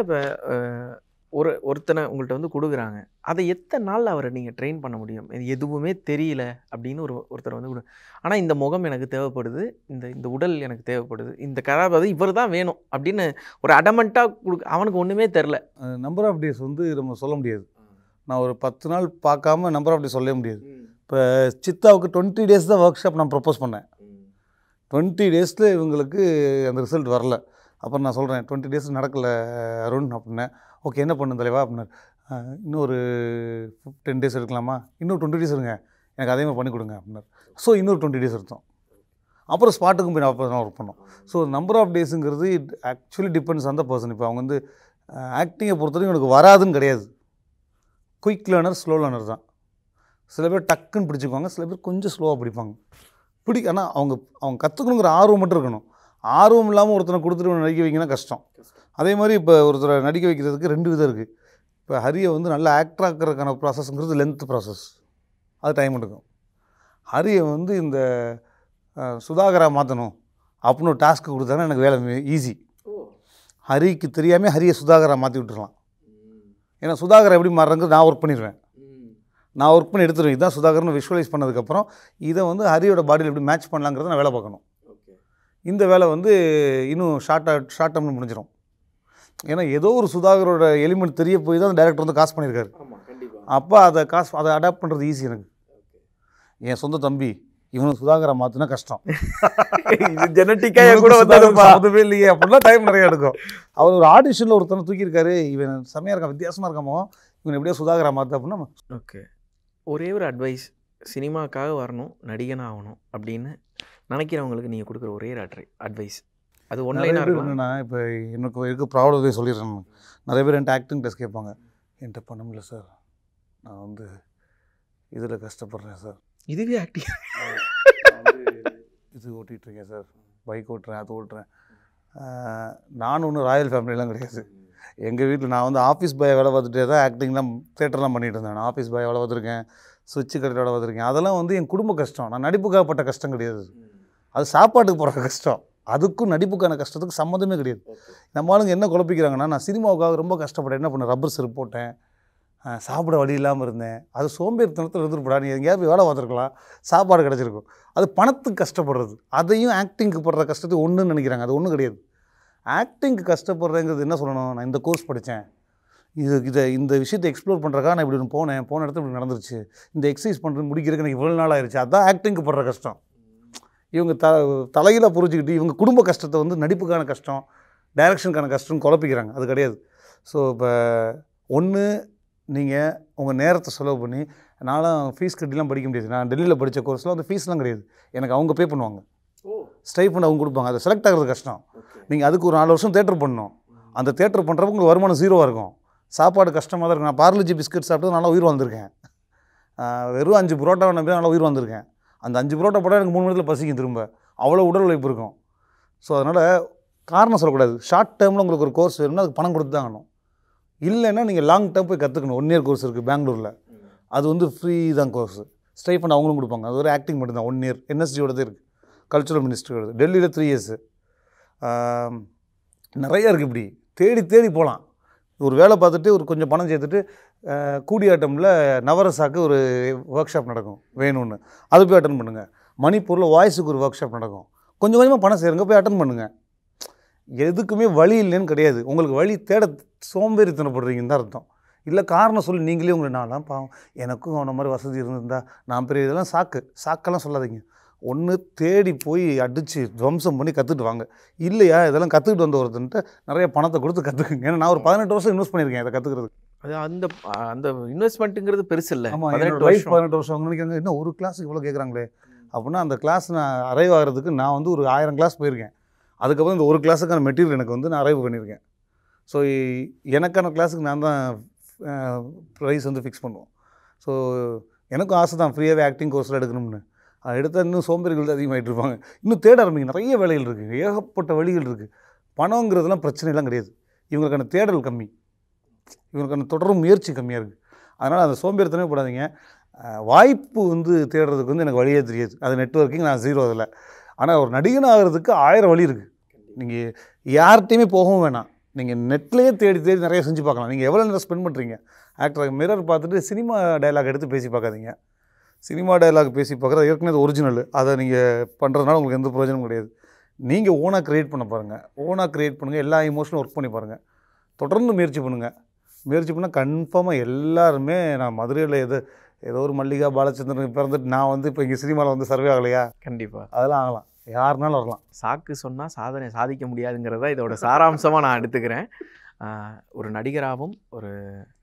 ஒருத்தனை உங்கள்கிட்ட வந்து கொடுக்குறாங்க, அதை எத்தனை நாளில் அவரை நீங்கள் ட்ரெயின் பண்ண முடியும்? இது எதுவுமே தெரியல அப்படின்னு ஒருத்தர் வந்து ஆனால் இந்த முகம் எனக்கு தேவைப்படுது, இந்த உடல் எனக்கு தேவைப்படுது, இந்த கதாபாத்திரம் இவர் தான் வேணும் அப்படின்னு ஒரு அடமெண்ட்டாக அவனுக்கு ஒன்றுமே தெரில. நம்பர் ஆஃப் டேஸ் வந்து நம்ம சொல்ல முடியாது. நான் ஒரு 10 நாள் பார்க்காம நம்பர் ஆஃப் டேஸ் சொல்லவே முடியாது. இப்போ சித்தாவுக்கு 20 days தான் ஒர்க் ஷாப் நான் ப்ரப்போஸ் பண்ணேன். 20 days இவங்களுக்கு அந்த ரிசல்ட் வரல. அப்புறம் நான் சொல்கிறேன் 20 days நடக்கலை அருண் அப்படின்னேன். ஓகே, என்ன பண்ணு தலைவா அப்படின்னார். இன்னும் ஒரு 10 days எடுக்கலாமா? இன்னும் 20 days இருங்க, எனக்கு அதே மாதிரி பண்ணி கொடுங்க அப்படின்னார். ஸோ இன்னொரு 20 days எடுத்தோம். அப்புறம் ஸ்பாட்டுக்கும் போய் அப்போ தான் ஒர்க் பண்ணோம். ஸோ நம்பர் ஆஃப் டேஸுங்கிறது it actually depends on the person. இப்போ அவங்க வந்து ஆக்டிங்கை பொறுத்தவரைக்கும் எனக்கு வராதுன்னு கிடையாது. குயிக் லேர்னர், ஸ்லோ லேர்னர் தான். சில பேர் டக்குன்னு பிடிச்சிக்குவாங்க, சில பேர் கொஞ்சம் ஸ்லோவாக பிடிப்பாங்க. ஆனால் அவங்க கற்றுக்கணுங்கிற ஆர்வம் மட்டும் இருக்கணும். ஆர்வம் இல்லாமல் ஒருத்தனை கொடுத்துட்டு நடிக்க வைங்கன்னா கஷ்டம். அதே மாதிரி இப்போ ஒருத்தரை நடிக்க வைக்கிறதுக்கு 2 விதம் இருக்குது. இப்போ ஹரியை வந்து நல்ல ஆக்டர் ஆக்கிறதுக்கான ப்ராசஸ்ங்கிறது லென்த் ப்ராசஸ், அது டைம் எடுக்கும். ஹரியை வந்து இந்த சுதாகரா மாற்றணும் அப்படின்னு ஒரு டாஸ்க்கு கொடுத்தாங்கன்னா எனக்கு வேலை ஈஸி. ஹரிக்கு தெரியாமல் ஹரியை சுதாகரா மாற்றி விட்டுருலாம். ஏன்னா சுதாகரா எப்படி மாறுறதுக்கு நான் ஒர்க் பண்ணிடுவேன். நான் ஒர்க் பண்ணி எடுத்துருவேன். இதுதான் சுதாகர்னு விஷுவலைஸ் பண்ணதுக்கப்புறம் இதை வந்து ஹரியோட பாடியில் எப்படி மேட்ச் பண்ணலாங்கிறத நான் வேலை பார்க்கணும். இந்த வேலை வந்து இன்னும் ஷார்ட் டேர்ம்னு முடிஞ்சிடும். ஏன்னா ஏதோ ஒரு சுதாகரோட எலிமெண்ட் தெரிய போய் தான் டேரக்டர் வந்து காசு பண்ணியிருக்காரு. அப்போ அதை அடாப்ட் பண்ணுறது ஈஸி. எனக்கு என் சொந்த தம்பி இவனுக்கு சுதாகரை மாற்றினா கஷ்டம். ஜெனட்டிக்காக கூட அதுவே இல்லையே அப்படின்னா டைம் நிறையா எடுக்கும். அவர் ஒரு ஆடிஷனில் ஒருத்தனை தூக்கியிருக்காரு, இவன் செம்மையாக இருக்கான், வித்தியாசமாக இருக்காமோ, இவன் எப்படியா சுதாகரை மாற்ற அப்படின்னா. ஓகே, ஒரே ஒரு அட்வைஸ், சினிமாக்காக வரணும், நடிகனாக ஆகணும் அப்படின்னு நினைக்கிறவங்களுக்கு நீங்கள் கொடுக்குற ஒரே அட்வைஸ், அது ஒன்லைனாக இருக்கும். என்னென்னா இப்போ எனக்கு இருக்க ப்ராப்ளம் சொல்லிடுறேன். நிறைய பேர் என்கிட்ட ஆக்டிங் டெஸ்ட் கேட்பாங்க. என்கிட்ட பண்ண முடியல சார், நான் வந்து இதில் கஷ்டப்படுறேன் சார், இதுவே ஆக்டிங் இது ஓட்டிகிட்ருக்கேன் சார், பைக் ஓட்டுறேன், அது ஓட்டுறேன். நான் ஒன்றும் ராயல் ஃபேமிலியெலாம் கிடையாது. எங்கள் வீட்டில் நான் வந்து ஆஃபீஸ் பாய் வேலை பார்த்துட்டே தான் ஆக்டிங்லாம் தேட்டர்லாம் பண்ணிகிட்டு இருந்தேன். நான் ஆஃபீஸ் பாய் வேலை பார்த்துருக்கேன், சுவிட்சு கடையில் வேலை பார்த்துருக்கேன். அதெல்லாம் வந்து என் குடும்ப கஷ்டம். நான் நடிப்புக்காகப்பட்ட கஷ்டம் கிடையாது. அது சாப்பாட்டுக்கு போகிற கஷ்டம். அதுக்கும் நடிப்புக்கான கஷ்டத்துக்கு சம்மந்தமே கிடையாது. நம்ம ஆளுங்க என்ன குழப்பிக்கிறாங்கன்னா, நான் சினிமாவுக்காக ரொம்ப கஷ்டப்பட்டேன், என்ன பண்ணேன், ரப்பர் செருப்பு போட்டேன், சாப்பிட வழி இல்லாமல் இருந்தேன். அது சோம்பேறித்தனத்தில் இருந்துருப்படா, நீ எங்கேயாவது வேலை பார்த்துருக்கலாம், சாப்பாடு கிடச்சிருக்கும். அது பணத்துக்கு கஷ்டப்படுறது, அதையும் ஆக்டிங்க்கு படுற கஷ்டத்துக்கு ஒன்றுன்னு நினைக்கிறாங்க. அது ஒன்றும் கிடையாது. ஆக்டிங்க்கு கஷ்டப்படுறேங்கிறது என்ன சொல்லணும், நான் இந்த கோர்ஸ் படித்தேன், இந்த விஷயத்தை எக்ஸ்ப்ளோர் பண்ணுறக்கா நான் இப்படி ஒன்று போன இடத்துல இப்படி நடந்துருச்சு, இந்த எக்ஸசைஸ் பண்ணுறது முடிக்கிறதுக்கு எனக்கு இவ்வளோ நாள் ஆயிடுச்சு. அதுதான் ஆக்டிங்க்கு படுற கஷ்டம். இவங்க தலையில் புரிஞ்சுக்கிட்டு இவங்க குடும்ப கஷ்டத்தை வந்து நடிப்புக்கான கஷ்டம், டைரக்ஷனுக்கான கஷ்டம்னு குழப்பிக்கிறாங்க. அது கிடையாது. ஸோ இப்போ ஒன்று, நீங்கள் உங்கள் நேரத்தை செலவு பண்ணி, நான்லாம் ஃபீஸ் கட்டிலாம் படிக்க முடியாது. நான் டெல்லியில் படித்த கோர்ஸில் வந்து ஃபீஸ்லாம் கிடையாது. எனக்கு அவங்க பே பண்ணுவாங்க, ஸ்டைஃபண்ட் அவங்க கொடுப்பாங்க. அதை செலக்ட் ஆகிறது கஷ்டம். நீங்கள் அதுக்கு ஒரு 4 வருஷம் தேட்டர் பண்ணணும். அந்த தேட்டர் பண்ணுறப்ப உங்களுக்கு வருமானம் 0 இருக்கும். சாப்பாடு கஷ்டமாக தான் இருக்கும். நான் பார்லிஜி பிஸ்கட் சாப்பிட்டு நல்லா உயிர் வந்திருக்கேன். வெறும் 5 புரோட்டா நம்பி நல்லா உயிர் வந்திருக்கேன். அந்த 5 புரோட்டா போட்டால் எனக்கு 3 மணி நேரத்தில் பசிக்கும் திரும்ப. அவ்வளோ உடல் உழைப்பு இருக்கும். ஸோ அதனால் காரணம் சொல்லக்கூடாது. ஷார்ட் டேர்மில் உங்களுக்கு ஒரு கோர்ஸ் வேணும்னா அதுக்கு பணம் கொடுத்து தான் ஆகணும். இல்லைன்னா நீங்கள் லாங் டேர்ம் போய் கற்றுக்கணும். 1 இயர் கோர்ஸ் இருக்குது பெங்களூரில், அது வந்து ஃப்ரீ தான் கோர்ஸு, ஸ்டைஃபண்ட் அவங்களும் கொடுப்பாங்க. அது ஒரு ஆக்டிங் மட்டும்தான் 1 இயர், என்எஸ்டியோடதே இருக்குது, கல்ச்சுரல் மினிஸ்ட்ரியோடது. டெல்லியில் 3 இயர்ஸு. நிறையா இருக்குது. இப்படி தேடி தேடி போகலாம். ஒரு வேலை பார்த்துட்டு ஒரு கொஞ்சம் பணம் சேர்த்துட்டு கூடியாட்டமில் நவரசாக்கு ஒரு ஒர்க் ஷாப் நடக்கும் வேணும்னு, அது போய் அட்டன் பண்ணுங்கள். மணிப்பூரில் வாய்ஸுக்கு ஒரு ஒர்க் ஷாப் நடக்கும். கொஞ்சம் கொஞ்சமாக பணம் சேருங்க, போய் அட்டன் பண்ணுங்கள். எதுக்குமே வழி இல்லைன்னு கிடையாது. உங்களுக்கு வழி தேட சோம்பேறித்தனப்படுறீங்கன்னு தான் அர்த்தம். இல்லை காரணம் சொல்லி நீங்களே உங்களை நான்லாம் பாவம் எனக்கும் அவன மாதிரி வசதி இருந்திருந்தா நான் பெரிய இதெல்லாம் சாக்கெல்லாம் சொல்லாதீங்க. ஒன்று தேடி போய் அடித்து துவம்சம் பண்ணி கற்றுட்டு வாங்க. இல்லையா இதெல்லாம் கற்றுக்கிட்டு வந்த ஒருத்தன்ட்டு நிறைய பணத்தை கொடுத்து கற்றுக்குங்க. ஏன்னா நான் ஒரு 18 வருஷம் இன்வெஸ்ட் பண்ணியிருக்கேன் இதை கற்றுக்கிறதுக்கு. அது அந்த அந்த இன்வெஸ்ட்மெண்ட்டுங்கிறது பெருசு இல்லை. ஆமாம், 18 வருஷம் அவங்க நினைக்கிறாங்க இன்னும் ஒரு கிளாஸுக்கு இவ்வளோ கேட்குறாங்களே அப்படின்னா, அந்த கிளாஸ் நான் அரைவ் ஆகிறதுக்கு நான் வந்து ஒரு 1000 கிளாஸ் போயிருக்கேன். அதுக்கப்புறம் இந்த ஒரு கிளாஸுக்கான மெட்டீரியல் எனக்கு வந்து நான் அரைவ் பண்ணியிருக்கேன். ஸோ எனக்கான கிளாஸுக்கு நான் தான் ப்ரைஸ் வந்து ஃபிக்ஸ் பண்ணுவோம். ஸோ எனக்கும் ஆசை தான் ஃப்ரீயாகவே ஆக்டிங் கோர்ஸில் எடுக்கணும்னு. அது எடுத்தால் இன்னும் சோம்பேறிகள் அதிகமாகிட்டு இருப்பாங்க. இன்னும் தேட ஆரம்பிங்க. நிறைய வேலைகள் இருக்குது, ஏகப்பட்ட வழிகள் இருக்குது. பணங்கிறதுலாம் பிரச்சனைலாம் கிடையாது. இவங்களுக்கான தேடல் கம்மி, இவங்களுக்கான தொடரும் முயற்சி கம்மியாக இருக்குது. அதனால் அந்த சோம்பேறித்தனமே போடாதீங்க. வாய்ப்பு வந்து தேடுறதுக்கு வந்து எனக்கு வழியே தெரியாது. அது நெட்வொர்க்கிங் நான் 0 அதில். ஆனால் ஒரு நடிகன் ஆகிறதுக்கு 1000 வழி இருக்குது. நீங்கள் யார்கிட்டையுமே போகவும் வேணாம். நீங்கள் நெட்லேயே தேடி தேடி நிறைய செஞ்சு பார்க்கலாம். நீங்கள் எவ்வளோ நேரம் ஸ்பெண்ட் பண்ணுறீங்க ஆக்டர் மிரர் பார்த்துட்டு சினிமா டைலாக் எடுத்து பேசி பார்க்காதீங்க. சினிமா டைலாக் பேசி பார்க்குறது ஏற்கனவே ஒரிஜினல். அதை நீங்கள் பண்ணுறதுனால உங்களுக்கு எந்த பிரயோஜனமும் கிடையாது. நீங்கள் ஓனாக க்ரியேட் பண்ண பாருங்கள். ஓனாக க்ரியேட் பண்ணுங்கள். எல்லா இமோஷனும் ஒர்க் பண்ணி பாருங்கள். தொடர்ந்து முயற்சி பண்ணுங்கள். முயற்சி பண்ணால் கன்ஃபார்மாக எல்லாருமே, நான் மதுரையில் ஏதோ ஒரு மல்லிகா பாலச்சந்திரன் பிறந்துட்டு நான் வந்து இப்போ இங்கே சினிமாவில் வந்து சர்வே ஆகலையா? கண்டிப்பாக அதெல்லாம் ஆகலாம், யாருனாலும் வரலாம். சாக்கு சொன்னால் சாதனை சாதிக்க முடியாதுங்கிறத இதோட சாராம்சமாக நான் எடுத்துக்கிறேன். ஒரு நடிகராகவும் ஒரு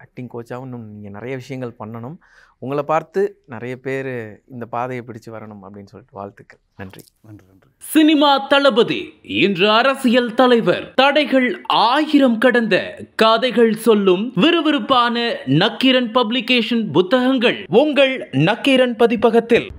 ஆக்டிங் கோச்சாகவும் இன்னும் நீங்கள் நிறைய விஷயங்கள் பண்ணணும். உங்களை பார்த்து நிறைய பேர் இந்த பாதையை பிடிச்சு வரணும் அப்படின்னு சொல்லிட்டு வாழ்த்துக்கள். நன்றி. நன்றி நன்றி. சினிமா தளபதி இன்று அரசியல் தலைவர். தடைகள் 1000 கடந்த கதைகள் சொல்லும் விறுவிறுப்பான நக்கீரன் பப்ளிகேஷன் புத்தகங்கள் உங்கள் நக்கீரன் பதிப்பகத்தில்.